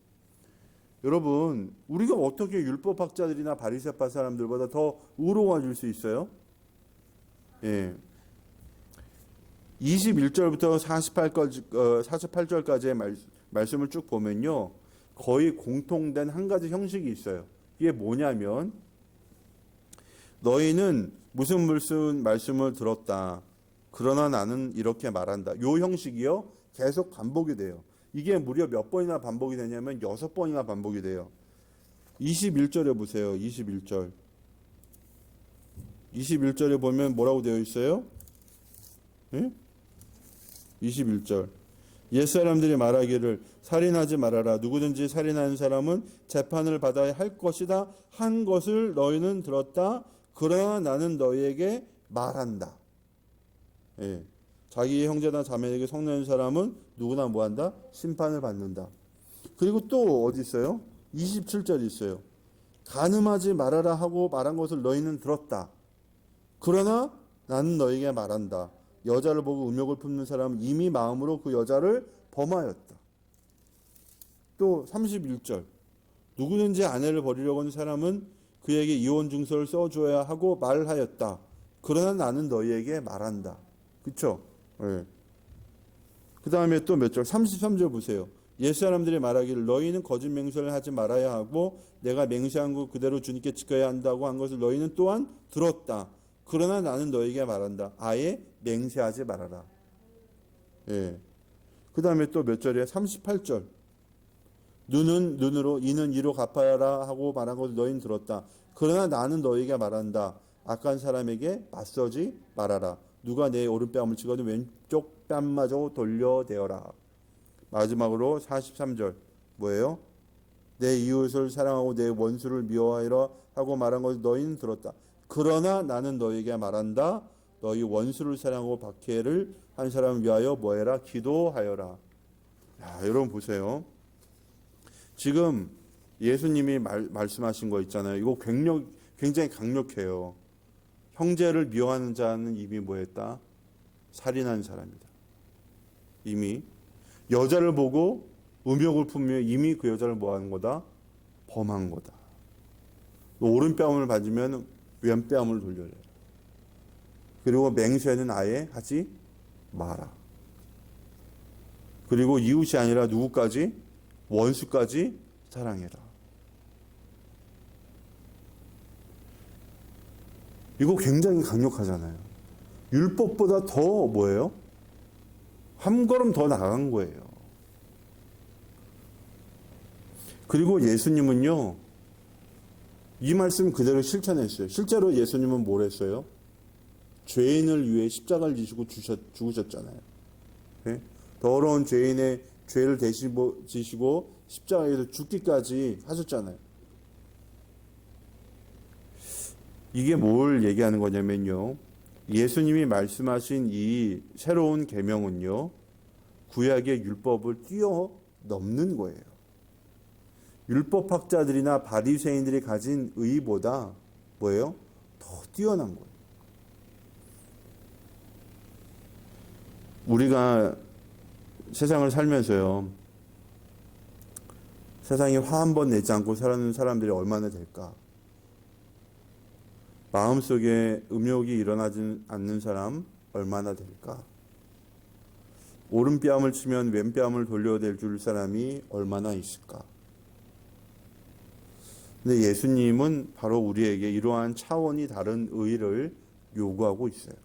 여러분, 우리가 어떻게 율법학자들이나 바리새파 사람들보다 더 의로워질 수 있어요? 예. 21절부터 48절까지의 말씀을 쭉 보면요, 거의 공통된 한 가지 형식이 있어요. 이게 뭐냐면, 너희는 무슨 말씀을 들었다. 그러나 나는 이렇게 말한다. 요 형식이요, 계속 반복이 돼요. 이게 무려 몇 번이나 반복이 되냐면 6번이나 반복이 돼요. 21절에 보세요. 21절. 21절에 보면 뭐라고 되어 있어요? 예? 21절. 옛사람들이 말하기를 살인하지 말아라. 누구든지 살인하는 사람은 재판을 받아야 할 것이다. 한 것을 너희는 들었다. 그러나 나는 너희에게 말한다. 예. 자기의 형제나 자매에게 성내는 사람은 누구나 뭐한다? 심판을 받는다. 그리고 또 어디 있어요? 27절이 있어요. 간음하지 말아라 하고 말한 것을 너희는 들었다. 그러나 나는 너희에게 말한다. 여자를 보고 음욕을 품는 사람은 이미 마음으로 그 여자를 범하였다. 또 31절. 누구든지 아내를 버리려고 하는 사람은 그에게 이혼 증서를 써줘야 하고 말하였다. 그러나 나는 너희에게 말한다. 그렇죠? 네. 그 다음에 또 몇 절? 33절 보세요. 옛사람들이 말하기를 너희는 거짓 맹세를 하지 말아야 하고 내가 맹세한 것 그대로 주님께 지켜야 한다고 한 것을 너희는 또한 들었다. 그러나 나는 너희에게 말한다. 아예 맹세하지 말아라. 예. 그 다음에 또 몇 절이에요? 38절. 눈은 눈으로 이는 이로 갚아라 하고 말한 것을 너희는 들었다. 그러나 나는 너희에게 말한다. 악한 사람에게 맞서지 말아라. 누가 내 오른뺨을 치거든 왼쪽 뺨마저 돌려대어라. 마지막으로 43절 뭐예요? 내 이웃을 사랑하고 내 원수를 미워하라 하고 말한 것을 너희는 들었다. 그러나 나는 너희에게 말한다. 너희 원수를 사랑하고 박해를 한 사람을 위하여 뭐해라? 기도하여라. 야, 여러분 보세요. 지금 예수님이 말씀하신 거 있잖아요. 이거 굉장히 강력해요. 형제를 미워하는 자는 이미 뭐했다? 살인한 사람이다. 이미 여자를 보고 음욕을 품으며 이미 그 여자를 뭐하는 거다? 범한 거다. 오른뺨을 받으면 왼뺨을 돌려라. 그리고 맹세는 아예 하지 마라. 그리고 이웃이 아니라 누구까지? 원수까지 사랑해라. 이거 굉장히 강력하잖아요. 율법보다 더 뭐예요? 한 걸음 더 나간 거예요. 그리고 예수님은요, 이 말씀 그대로 실천했어요. 실제로 예수님은 뭘 했어요? 죄인을 위해 십자가를 지시고 죽으셨잖아요. 네? 더러운 죄인의 죄를 지시고 십자가에서 죽기까지 하셨잖아요. 이게 뭘 얘기하는 거냐면요. 예수님이 말씀하신 이 새로운 계명은요, 구약의 율법을 뛰어넘는 거예요. 율법학자들이나 바리새인들이 가진 의보다 뭐예요? 더 뛰어난 거예요. 우리가 세상을 살면서요, 세상에 화 한 번 내지 않고 사는 사람들이 얼마나 될까? 마음속에 음욕이 일어나지 않는 사람 얼마나 될까? 오른뺨을 치면 왼뺨을 돌려댈 줄 사람이 얼마나 있을까? 근데 예수님은 바로 우리에게 이러한 차원이 다른 의를 요구하고 있어요.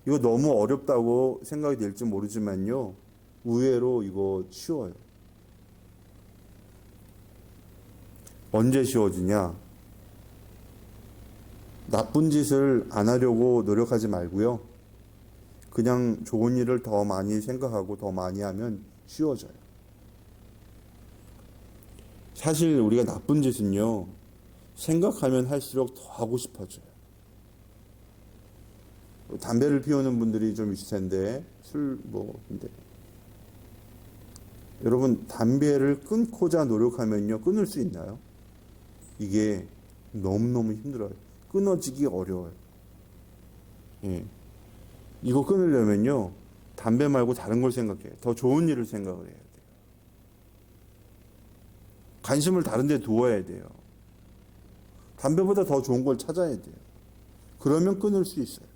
이거 너무 어렵다고 생각이 될지 모르지만요. 의외로 이거 쉬워요. 언제 쉬워지냐? 나쁜 짓을 안 하려고 노력하지 말고요. 그냥 좋은 일을 더 많이 생각하고 더 많이 하면 쉬워져요. 사실 우리가 나쁜 짓은요, 생각하면 할수록 더 하고 싶어져요. 담배를 피우는 분들이 좀 있을 텐데, 근데. 여러분, 담배를 끊고자 노력하면요, 끊을 수 있나요? 이게 너무너무 힘들어요. 끊어지기 어려워요. 예. 이거 끊으려면요, 담배 말고 다른 걸 생각해요. 더 좋은 일을 생각을 해야 돼요. 관심을 다른 데 두어야 돼요. 담배보다 더 좋은 걸 찾아야 돼요. 그러면 끊을 수 있어요.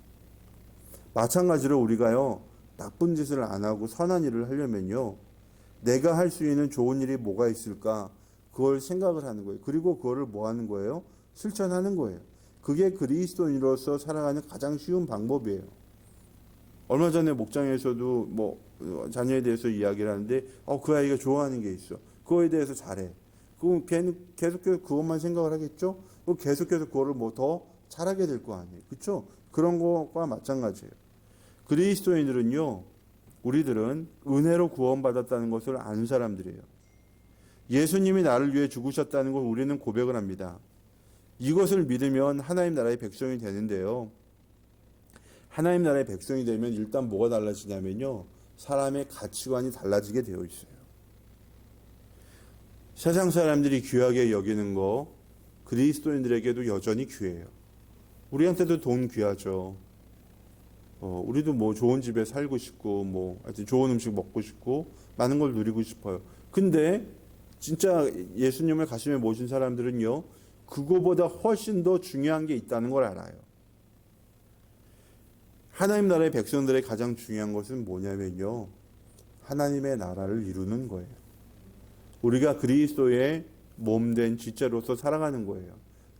마찬가지로 우리가요, 나쁜 짓을 안 하고 선한 일을 하려면요, 내가 할 수 있는 좋은 일이 뭐가 있을까? 그걸 생각을 하는 거예요. 그리고 그거를 뭐 하는 거예요? 실천하는 거예요. 그게 그리스도인으로서 살아가는 가장 쉬운 방법이에요. 얼마 전에 목장에서도 자녀에 대해서 이야기를 하는데, 그 아이가 좋아하는 게 있어. 그거에 대해서 잘해. 그럼 걔는 계속해서 그것만 생각을 하겠죠? 계속해서 그거를 더 잘하게 될 거 아니에요. 그렇죠? 그런 것과 마찬가지예요. 그리스도인들은요, 우리들은 은혜로 구원받았다는 것을 아는 사람들이에요. 예수님이 나를 위해 죽으셨다는 걸 우리는 고백을 합니다. 이것을 믿으면 하나님 나라의 백성이 되는데요. 하나님 나라의 백성이 되면 일단 뭐가 달라지냐면요, 사람의 가치관이 달라지게 되어 있어요. 세상 사람들이 귀하게 여기는 거 그리스도인들에게도 여전히 귀해요. 우리한테도 돈 귀하죠. 우리도 좋은 집에 살고 싶고 하여튼 좋은 음식 먹고 싶고 많은 걸 누리고 싶어요. 근데 진짜 예수님을 가슴에 모신 사람들은요, 그거보다 훨씬 더 중요한 게 있다는 걸 알아요. 하나님 나라의 백성들의 가장 중요한 것은 뭐냐면요, 하나님의 나라를 이루는 거예요. 우리가 그리스도의 몸된 지체로서 살아가는 거예요.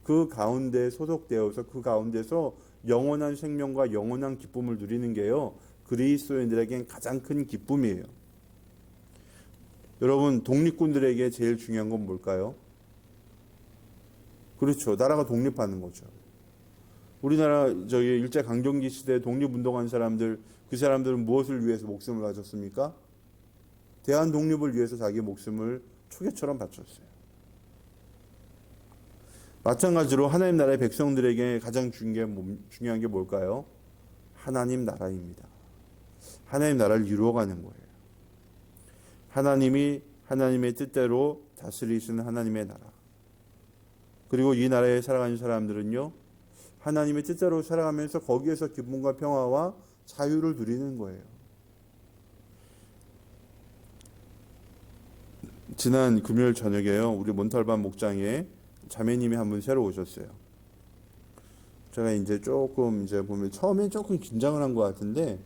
그 가운데 소속되어서 그 가운데서 영원한 생명과 영원한 기쁨을 누리는 게요, 그리스도인들에겐 가장 큰 기쁨이에요. 여러분, 독립군들에게 제일 중요한 건 뭘까요? 그렇죠. 나라가 독립하는 거죠. 우리나라 일제강점기 시대에 독립운동한 사람들, 그 사람들은 무엇을 위해서 목숨을 바쳤습니까? 대한 독립을 위해서 자기 목숨을 초계처럼 바쳤어요. 마찬가지로 하나님 나라의 백성들에게 가장 중요한 게 뭘까요? 하나님 나라입니다. 하나님 나라를 이루어가는 거예요. 하나님이 하나님의 뜻대로 다스리시는 하나님의 나라. 그리고 이 나라에 살아가는 사람들은요, 하나님의 뜻대로 살아가면서 거기에서 기쁨과 평화와 자유를 누리는 거예요. 지난 금요일 저녁에요, 우리 몬탈반 목장에 자매님이 한 분 새로 오셨어요. 제가 조금 보면 처음엔 조금 긴장을 한 것 같은데,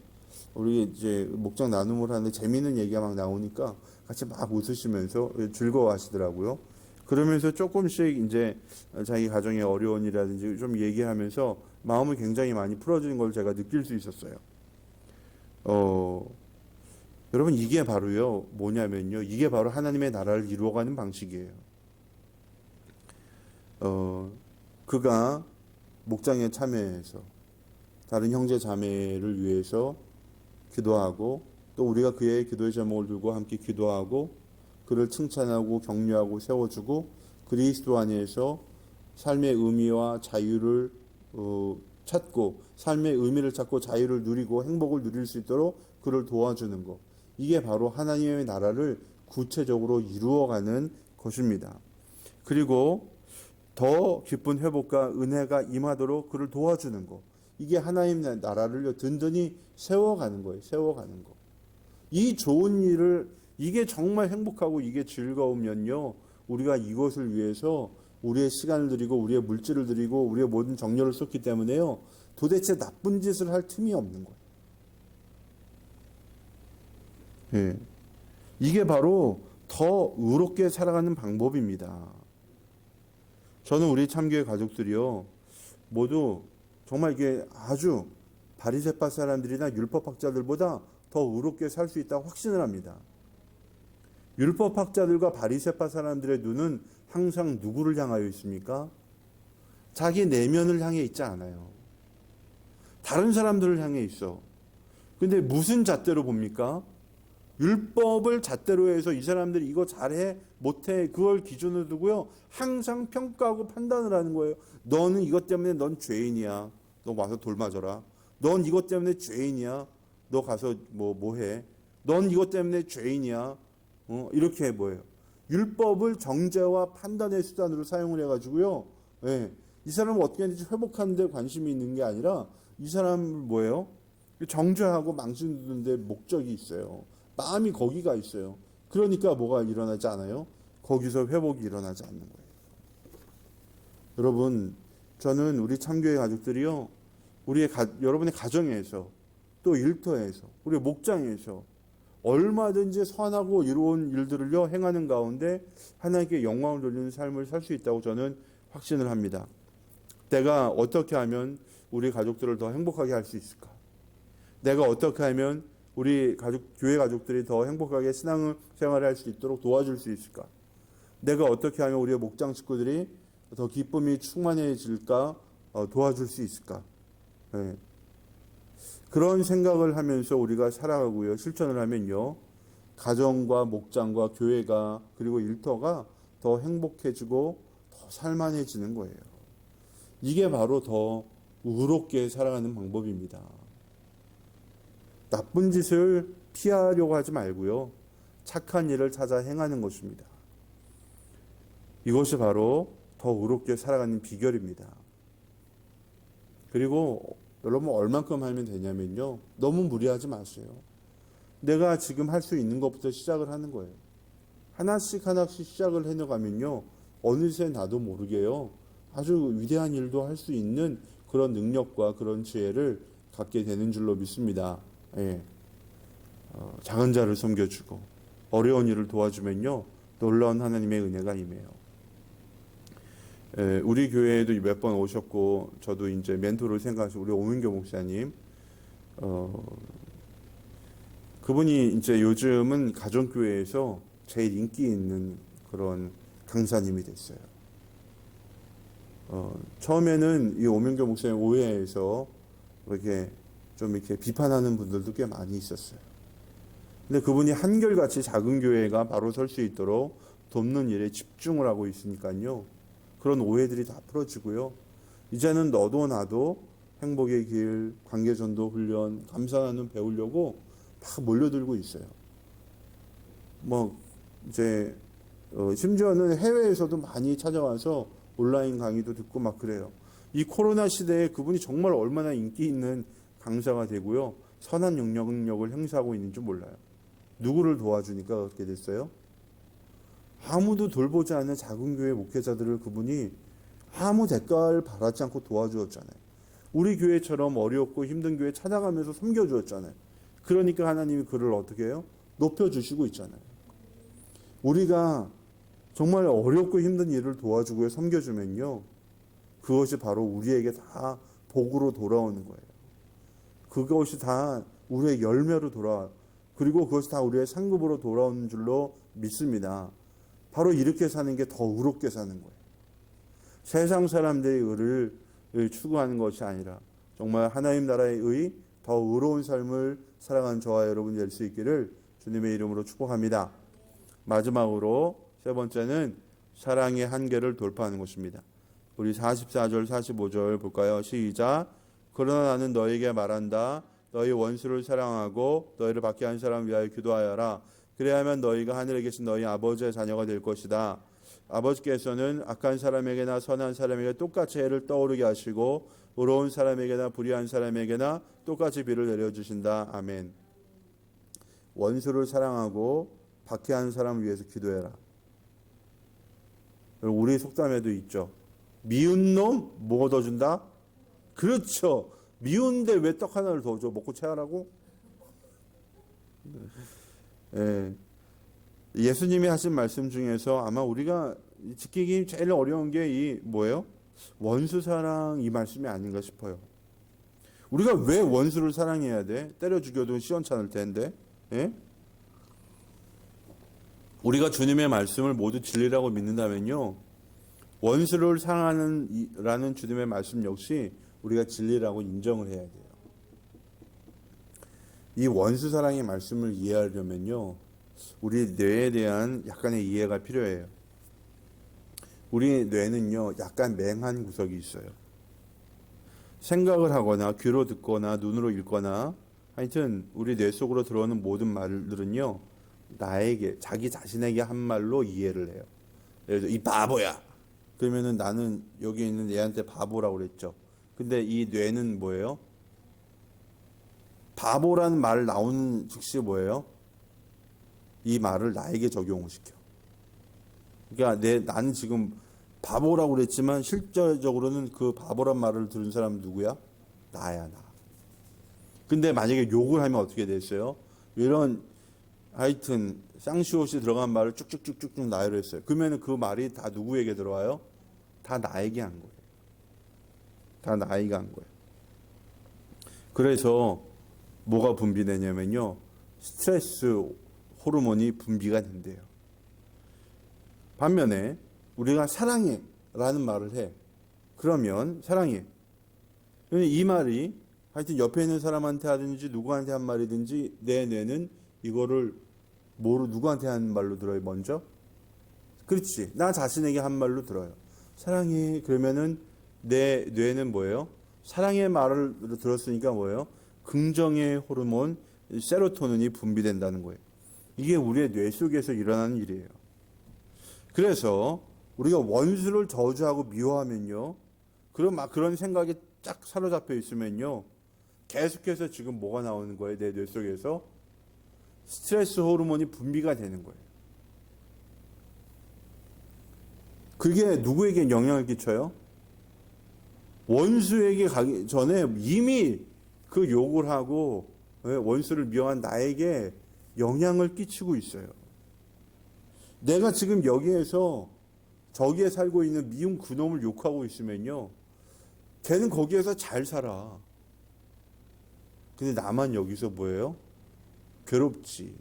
우리 목장 나눔을 하는데 재미있는 얘기가 막 나오니까 같이 막 웃으시면서 즐거워하시더라고요. 그러면서 조금씩 자기 가정의 어려운 일이라든지 좀 얘기하면서 마음을 굉장히 많이 풀어주는 걸 제가 느낄 수 있었어요. 여러분, 이게 바로요, 뭐냐면요, 이게 바로 하나님의 나라를 이루어가는 방식이에요. 그가 목장에 참여해서 다른 형제 자매를 위해서 기도하고, 또 우리가 그의 기도의 제목을 들고 함께 기도하고, 그를 칭찬하고 격려하고 세워주고, 그리스도 안에서 삶의 의미와 자유를 찾고, 삶의 의미를 찾고 자유를 누리고 행복을 누릴 수 있도록 그를 도와주는 것, 이게 바로 하나님의 나라를 구체적으로 이루어가는 것입니다. 그리고 더 깊은 회복과 은혜가 임하도록 그를 도와주는 것, 이게 하나님의 나라를 든든히 세워가는 거예요. 세워가는 거. 이 좋은 일을, 이게 정말 행복하고 이게 즐거우면요, 우리가 이것을 위해서 우리의 시간을 들이고 우리의 물질을 들이고 우리의 모든 정열을 쏟기 때문에요, 도대체 나쁜 짓을 할 틈이 없는 거예요. 예. 이게 바로 더 의롭게 살아가는 방법입니다. 저는 우리 참교회 가족들이요, 모두 정말 이게 아주 바리새파 사람들이나 율법학자들보다 더 의롭게 살 수 있다고 확신을 합니다. 율법학자들과 바리새파 사람들의 눈은 항상 누구를 향하여 있습니까? 자기 내면을 향해 있지 않아요. 다른 사람들을 향해 있어. 근데 무슨 잣대로 봅니까? 율법을 잣대로 해서 이 사람들이 이거 잘해 못해 그걸 기준으로 두고요, 항상 평가하고 판단을 하는 거예요. 너는 이것 때문에 넌 죄인이야, 너 와서 돌 맞아라. 넌 이것 때문에 죄인이야, 너 가서 뭐해. 넌 이것 때문에 죄인이야. 이렇게 뭐예요? 율법을 정죄와 판단의 수단으로 사용을 해가지고요, 예, 이 사람을 어떻게 하는지 회복하는 데 관심이 있는 게 아니라 이 사람을 뭐예요? 정죄하고 망신두는 데 목적이 있어요. 마음이 거기가 있어요. 그러니까 뭐가 일어나지 않아요? 거기서 회복이 일어나지 않는 거예요. 여러분, 저는 우리 참교회 가족들이요, 여러분의 가정에서 또 일터에서 우리 목장에서 얼마든지 선하고 이로운 일들을요 행하는 가운데 하나님께 영광을 돌리는 삶을 살 수 있다고 저는 확신을 합니다. 내가 어떻게 하면 우리 가족들을 더 행복하게 할 수 있을까? 내가 어떻게 하면 우리 교회 가족들이 더 행복하게 신앙생활을 할 수 있도록 도와줄 수 있을까? 내가 어떻게 하면 우리의 목장 식구들이 더 기쁨이 충만해질까? 도와줄 수 있을까? 네. 그런 생각을 하면서 우리가 살아가고요, 실천을 하면요, 가정과 목장과 교회가 그리고 일터가 더 행복해지고 더 살만해지는 거예요. 이게 바로 더 의롭게 살아가는 방법입니다. 나쁜 짓을 피하려고 하지 말고요, 착한 일을 찾아 행하는 것입니다. 이것이 바로 더 의롭게 살아가는 비결입니다. 그리고 여러분, 얼만큼 하면 되냐면요, 너무 무리하지 마세요. 내가 지금 할 수 있는 것부터 시작을 하는 거예요. 하나씩 시작을 해나가면요, 어느새 나도 모르게요, 아주 위대한 일도 할 수 있는 그런 능력과 그런 지혜를 갖게 되는 줄로 믿습니다. 예. 작은 자를 섬겨주고 어려운 일을 도와주면요, 놀라운 하나님의 은혜가 임해요. 예, 우리 교회에도 몇 번 오셨고, 저도 이제 멘토를 생각하시고, 우리 오민교 목사님, 그분이 이제 요즘은 가정교회에서 제일 인기 있는 그런 강사님이 됐어요. 처음에는 이 오민교 목사님 오해해서 이렇게 비판하는 분들도 꽤 많이 있었어요. 근데 그분이 한결같이 작은 교회가 바로 설 수 있도록 돕는 일에 집중을 하고 있으니까요, 그런 오해들이 다 풀어지고요, 이제는 너도 나도 행복의 길, 관계전도 훈련, 감사하는 배우려고 막 몰려들고 있어요. 이제 심지어는 해외에서도 많이 찾아와서 온라인 강의도 듣고 막 그래요. 이 코로나 시대에 그분이 정말 얼마나 인기 있는 강사가 되고요, 선한 영향력을 행사하고 있는지 몰라요. 누구를 도와주니까 그렇게 됐어요? 아무도 돌보지 않는 작은 교회 목회자들을 그분이 아무 대가를 바라지 않고 도와주었잖아요. 우리 교회처럼 어렵고 힘든 교회 찾아가면서 섬겨주었잖아요. 그러니까 하나님이 그를 어떻게 해요? 높여주시고 있잖아요. 우리가 정말 어렵고 힘든 일을 도와주고 섬겨주면요, 그것이 바로 우리에게 다 복으로 돌아오는 거예요. 그것이 다 우리의 열매로 그리고 그것이 다 우리의 상급으로 돌아오는 줄로 믿습니다. 바로 이렇게 사는 게 더 의롭게 사는 거예요. 세상 사람들의 의를 추구하는 것이 아니라 정말 하나님 나라의 의, 더 의로운 삶을 살아가는 저와 여러분이 될 수 있기를 주님의 이름으로 축복합니다. 마지막으로 세 번째는 사랑의 한계를 돌파하는 것입니다. 우리 44절 45절 볼까요? 시작. 그러나 나는 너에게 말한다. 너희 원수를 사랑하고 너희를 박해 한 사람을 위하여 기도하여라. 그래야만 너희가 하늘에 계신 너희 아버지의 자녀가 될 것이다. 아버지께서는 악한 사람에게나 선한 사람에게 똑같이 해를 떠오르게 하시고 의로운 사람에게나 불의한 사람에게나 똑같이 비를 내려주신다. 아멘. 원수를 사랑하고 박해하는 사람을 위해서 기도해라. 우리 속담에도 있죠. 미운 놈 뭐 더 준다? 그렇죠. 미운데 왜 떡 하나를 더 줘? 먹고 체하라고? 예. 예수님이 하신 말씀 중에서 아마 우리가 지키기 제일 어려운 게 이 뭐예요? 원수 사랑 이 말씀이 아닌가 싶어요. 우리가 왜 원수를 사랑해야 돼? 때려 죽여도 시원찮을 텐데. 예? 우리가 주님의 말씀을 모두 진리라고 믿는다면요, 원수를 사랑하는 라는 주님의 말씀 역시 우리가 진리라고 인정을 해야 돼요. 이 원수 사랑의 말씀을 이해하려면요, 우리 뇌에 대한 약간의 이해가 필요해요. 우리 뇌는요, 약간 맹한 구석이 있어요. 생각을 하거나 귀로 듣거나 눈으로 읽거나 하여튼 우리 뇌 속으로 들어오는 모든 말들은요, 나에게, 자기 자신에게 한 말로 이해를 해요. 예를 들어 이 바보야, 그러면은 나는 여기 있는 얘한테 바보라고 그랬죠. 근데 이 뇌는 뭐예요? 바보라는 말 나오는 즉시 뭐예요? 이 말을 나에게 적용을 시켜. 그러니까 나는 지금 바보라고 그랬지만 실질적으로는 그 바보란 말을 들은 사람은 누구야? 나야, 나. 근데 만약에 욕을 하면 어떻게 됐어요? 이런 하여튼 쌍시옷이 들어간 말을 쭉쭉쭉쭉 나열을 했어요. 그러면 그 말이 다 누구에게 들어와요? 다 나에게 한 거예요. 다 나에게 한 거예요. 그래서 뭐가 분비되냐면요, 스트레스 호르몬이 분비가 된대요. 반면에 우리가 사랑해 라는 말을 해. 그러면 사랑해, 이 말이 하여튼 옆에 있는 사람한테 하든지 누구한테 한 말이든지 내 뇌는 이거를 누구한테 한 말로 들어요? 먼저? 그렇지, 나 자신에게 한 말로 들어요. 사랑해. 그러면은 내 뇌는 뭐예요? 사랑의 말을 들었으니까 뭐예요? 긍정의 호르몬 세로토닌이 분비된다는 거예요. 이게 우리의 뇌 속에서 일어나는 일이에요. 그래서 우리가 원수를 저주하고 미워하면요, 그런 생각이 쫙 사로잡혀 있으면요, 계속해서 지금 뭐가 나오는 거예요? 내 뇌 속에서 스트레스 호르몬이 분비가 되는 거예요. 그게 누구에게 영향을 끼쳐요? 원수에게 가기 전에 이미 그 욕을 하고 원수를 미워한 나에게 영향을 끼치고 있어요. 내가 지금 여기에서 저기에 살고 있는 미운 그놈을 욕하고 있으면요, 걔는 거기에서 잘 살아. 근데 나만 여기서 뭐예요? 괴롭지.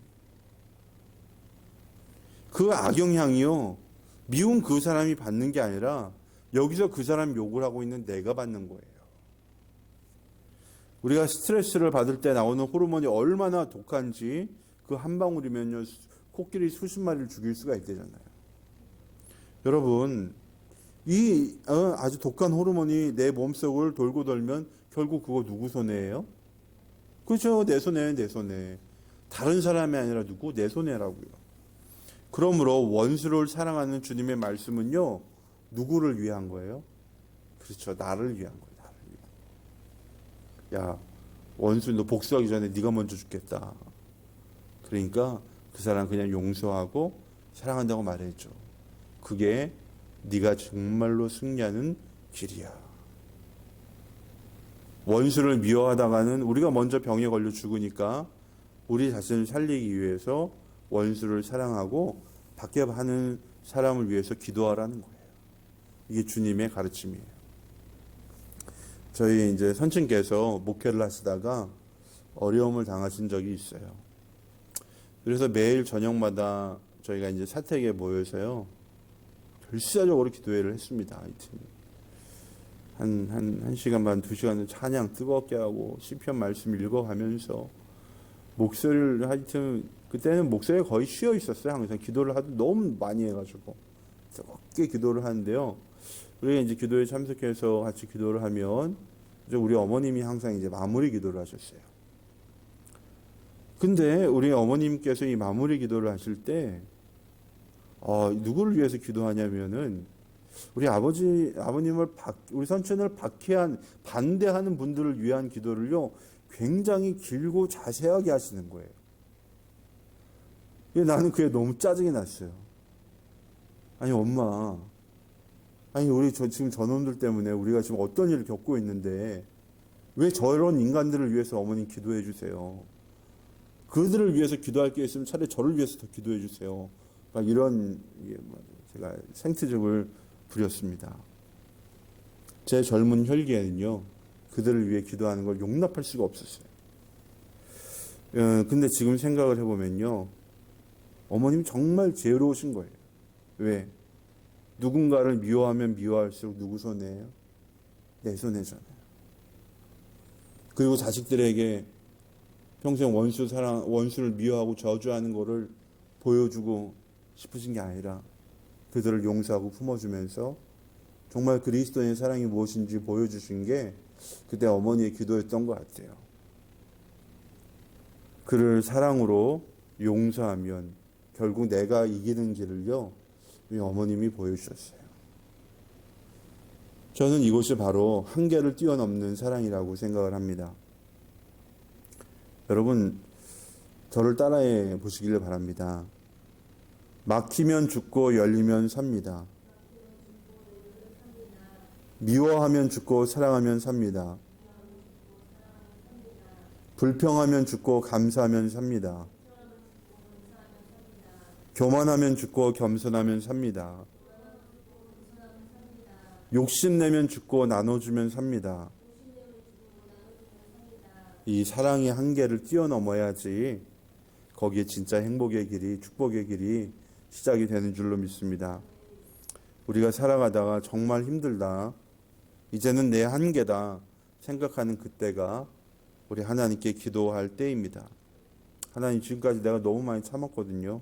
그 악영향이요, 미운 그 사람이 받는 게 아니라 여기서 그 사람 욕을 하고 있는 내가 받는 거예요. 우리가 스트레스를 받을 때 나오는 호르몬이 얼마나 독한지 그 한 방울이면요, 코끼리 수십 마리를 죽일 수가 있대잖아요. 여러분, 이 아주 독한 호르몬이 내 몸속을 돌고 돌면 결국 그거 누구 손해예요? 그렇죠, 내 손해예요, 내 손해. 다른 사람이 아니라 누구? 내 손해라고요. 그러므로 원수를 사랑하는 주님의 말씀은요, 누구를 위한 거예요? 그렇죠, 나를 위한 거예요. 나를 위한. 야, 원수 너 복수하기 전에 네가 먼저 죽겠다. 그러니까 그 사람 그냥 용서하고 사랑한다고 말해줘. 그게 네가 정말로 승리하는 길이야. 원수를 미워하다가는 우리가 먼저 병에 걸려 죽으니까 우리 자신을 살리기 위해서 원수를 사랑하고 밖에 하는 사람을 위해서 기도하라는 거예요. 이게 주님의 가르침이에요. 저희 이제 선친께서 목회를 하시다가 어려움을 당하신 적이 있어요. 그래서 매일 저녁마다 저희가 이제 사택에 모여서요, 별시자적으로 기도회를 했습니다. 하여튼 한 시간 반, 2시간을 찬양 뜨겁게 하고 시편 말씀 읽어가면서 목소리를, 하여튼 그때는 목소리가 거의 쉬어 있었어요. 항상 기도를 하도 너무 많이 해가지고 뜨겁게 기도를 하는데요. 우리가 이제 기도에 참석해서 같이 기도를 하면 이제 우리 어머님이 항상 이제 마무리 기도를 하셨어요. 근데 우리 어머님께서 이 마무리 기도를 하실 때 누구를 위해서 기도하냐면은 우리 아버님을 우리 선친을 박해한, 반대하는 분들을 위한 기도를요, 굉장히 길고 자세하게 하시는 거예요. 나는 그게 너무 짜증이 났어요. 아니 엄마, 아니 우리 지금 저놈들 때문에 우리가 지금 어떤 일을 겪고 있는데 왜 저런 인간들을 위해서 어머님 기도해 주세요. 그들을 위해서 기도할 게 있으면 차라리 저를 위해서 더 기도해 주세요. 이런 제가 생트적을 부렸습니다. 제 젊은 혈기에는요, 그들을 위해 기도하는 걸 용납할 수가 없었어요. 근데 지금 생각을 해보면요, 어머님 정말 지혜로우신 거예요. 왜? 누군가를 미워하면 미워할수록 누구 손해예요? 내 손해잖아요. 그리고 자식들에게 평생 원수를 미워하고 저주하는 거를 보여주고 싶으신 게 아니라 그들을 용서하고 품어주면서 정말 그리스도인의 사랑이 무엇인지 보여주신 게 그때 어머니의 기도였던 것 같아요. 그를 사랑으로 용서하면 결국 내가 이기는 길을요, 우리 어머님이 보여주셨어요. 저는 이것이 바로 한계를 뛰어넘는 사랑이라고 생각을 합니다. 여러분, 저를 따라해 보시기를 바랍니다. 막히면 죽고 열리면 삽니다. 미워하면 죽고 사랑하면 삽니다. 불평하면 죽고 감사하면 삽니다. 교만하면 죽고 겸손하면 삽니다. 욕심내면 죽고 나눠주면 삽니다. 이 사랑의 한계를 뛰어넘어야지 거기에 진짜 행복의 길이, 축복의 길이 시작이 되는 줄로 믿습니다. 우리가 살아가다가 정말 힘들다, 이제는 내 한계다 생각하는 그때가 우리 하나님께 기도할 때입니다. 하나님, 지금까지 내가 너무 많이 참았거든요.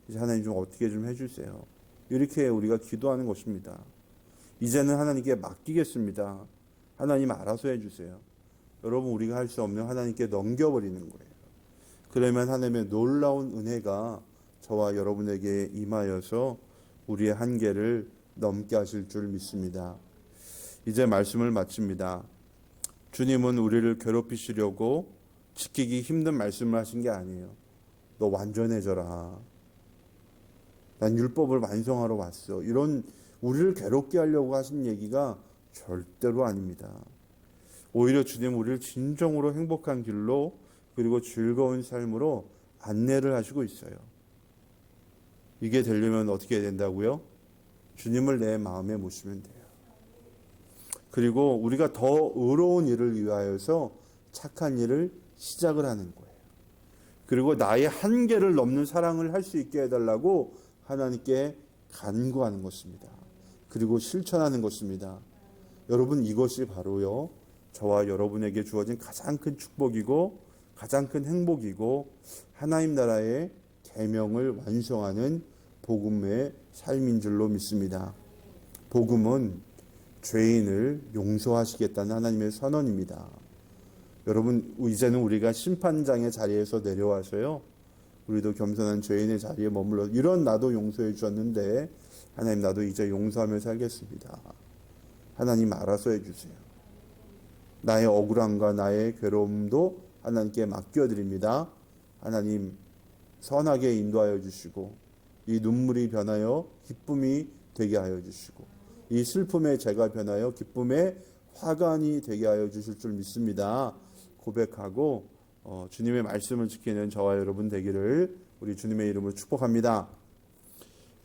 이제 하나님 좀 어떻게 좀 해주세요. 이렇게 우리가 기도하는 것입니다. 이제는 하나님께 맡기겠습니다. 하나님 알아서 해주세요. 여러분, 우리가 할 수 없는 하나님께 넘겨버리는 거예요. 그러면 하나님의 놀라운 은혜가 저와 여러분에게 임하여서 우리의 한계를 넘게 하실 줄 믿습니다. 이제 말씀을 마칩니다. 주님은 우리를 괴롭히시려고 지키기 힘든 말씀을 하신 게 아니에요. 너 완전해져라. 난 율법을 완성하러 왔어. 이런 우리를 괴롭게 하려고 하신 얘기가 절대로 아닙니다. 오히려 주님은 우리를 진정으로 행복한 길로, 그리고 즐거운 삶으로 안내를 하시고 있어요. 이게 되려면 어떻게 해야 된다고요? 주님을 내 마음에 모시면 돼요. 그리고 우리가 더 의로운 일을 위하여서 착한 일을 시작을 하는 거예요. 그리고 나의 한계를 넘는 사랑을 할 수 있게 해달라고 하나님께 간구하는 것입니다. 그리고 실천하는 것입니다. 여러분, 이것이 바로요, 저와 여러분에게 주어진 가장 큰 축복이고 가장 큰 행복이고 하나님 나라의 계명을 완성하는 복음의 삶인 줄로 믿습니다. 복음은 죄인을 용서하시겠다는 하나님의 선언입니다. 여러분, 이제는 우리가 심판장의 자리에서 내려와서요, 우리도 겸손한 죄인의 자리에 머물러, 이런 나도 용서해 주셨는데 하나님, 나도 이제 용서하며 살겠습니다. 하나님 알아서 해주세요. 나의 억울함과 나의 괴로움도 하나님께 맡겨드립니다. 하나님, 선하게 인도하여 주시고 이 눈물이 변하여 기쁨이 되게 하여 주시고 이 슬픔의 재가 변하여 기쁨의 화관이 되게 하여 주실 줄 믿습니다. 고백하고 주님의 말씀을 지키는 저와 여러분 되기를 우리 주님의 이름으로 축복합니다.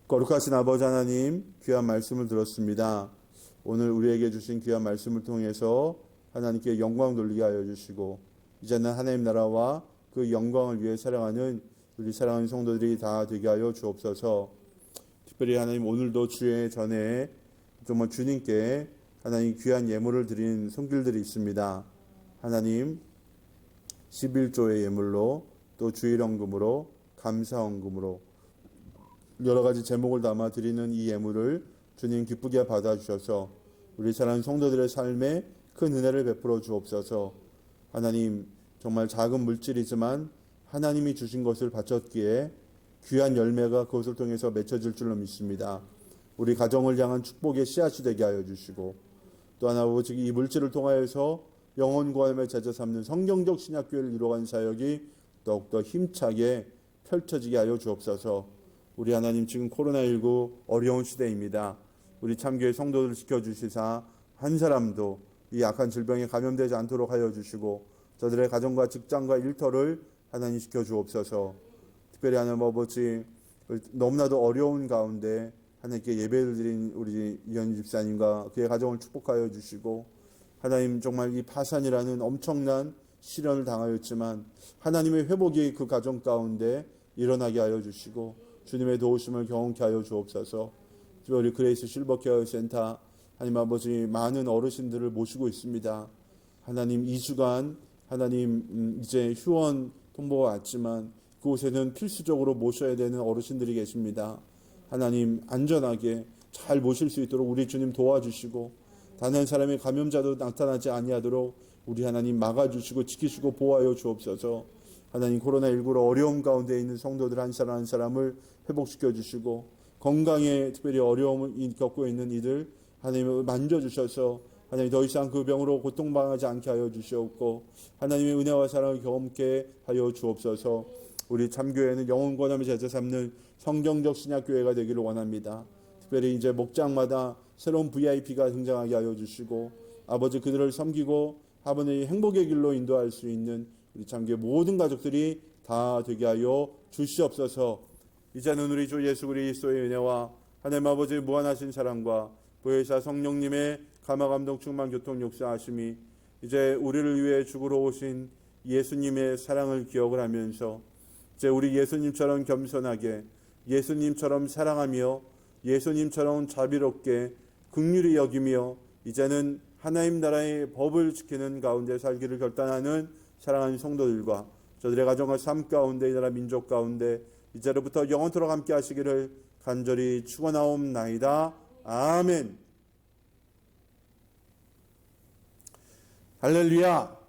거룩하신 아버지 하나님, 귀한 말씀을 들었습니다. 오늘 우리에게 주신 귀한 말씀을 통해서 하나님께 영광 돌리게 하여 주시고 이제는 하나님 나라와 그 영광을 위해 살아가는 우리 사랑하는 성도들이 다 되게 하여 주옵소서. 특별히 하나님, 오늘도 주의 전에 정말 주님께 하나님 귀한 예물을 드린 손길들이 있습니다. 하나님, 11조의 예물로 또 주일헌금으로 감사헌금으로 여러 가지 제목을 담아 드리는 이 예물을 주님 기쁘게 받아주셔서 우리 사랑하는 성도들의 삶에 큰 은혜를 베풀어 주옵소서. 하나님, 정말 작은 물질이지만 하나님이 주신 것을 바쳤기에 귀한 열매가 그것을 통해서 맺혀질 줄로 믿습니다. 우리 가정을 향한 축복의 씨앗이 되게 하여 주시고 또 하나 아버지, 이 물질을 통하여서 영혼 구원의 제자 삼는 성경적 신약교회를 이루어가는 사역이 더욱더 힘차게 펼쳐지게 하여 주옵소서. 우리 하나님, 지금 코로나19 어려운 시대입니다. 우리 참교회 성도들을 지켜주시사 한 사람도 이 악한 질병에 감염되지 않도록 하여 주시고 저들의 가정과 직장과 일터를 하나님 지켜주옵소서. 특별히 하나님 아버지, 너무나도 어려운 가운데 하나님께 예배를 드린 우리 이현희 집사님과 그의 가정을 축복하여 주시고 하나님 정말 이 파산이라는 엄청난 시련을 당하였지만 하나님의 회복이 그 가정 가운데 일어나게 하여 주시고 주님의 도우심을 경험케 하여 주옵소서. 우리 그레이스 실버케어 센터 하나님 아버지 많은 어르신들을 모시고 있습니다. 하나님 2주간 하나님 이제 휴원 통보가 왔지만 그곳에는 필수적으로 모셔야 되는 어르신들이 계십니다. 하나님 안전하게 잘 모실 수 있도록 우리 주님 도와주시고 단 한 사람의 감염자도 나타나지 아니하도록 우리 하나님 막아주시고 지키시고 보호하여 주옵소서. 하나님 코로나19로 어려움 가운데 있는 성도들 한 사람 한 사람을 회복시켜 주시고 건강에 특별히 어려움을 겪고 있는 이들 하나님을 만져주셔서 하나님 더 이상 그 병으로 고통당하지 않게 하여 주시옵고 하나님의 은혜와 사랑을 경험케 하여 주옵소서. 우리 참교회는 영혼 권함을 제자 삼는 성경적 신약교회가 되기를 원합니다. 특별히 이제 목장마다 새로운 VIP가 등장하게 하여 주시고 아버지 그들을 섬기고 아버지 행복의 길로 인도할 수 있는 우리 참교회 모든 가족들이 다 되게 하여 주시옵소서. 이제는 우리 주 예수 그리스도의 은혜와 하나님 아버지의 무한하신 사랑과 보혜사 성령님의 감화감동 충만 교통 역사하심이 이제 우리를 위해 죽으러 오신 예수님의 사랑을 기억을 하면서 이제 우리 예수님처럼 겸손하게 예수님처럼 사랑하며 예수님처럼 자비롭게 긍휼히 여기며 이제는 하나님 나라의 법을 지키는 가운데 살기를 결단하는 사랑하는 성도들과 저들의 가정과 삶 가운데 이 나라 민족 가운데 이제로부터 영원토록 함께 하시기를 간절히 축원하옵나이다. 아멘. 할렐루야.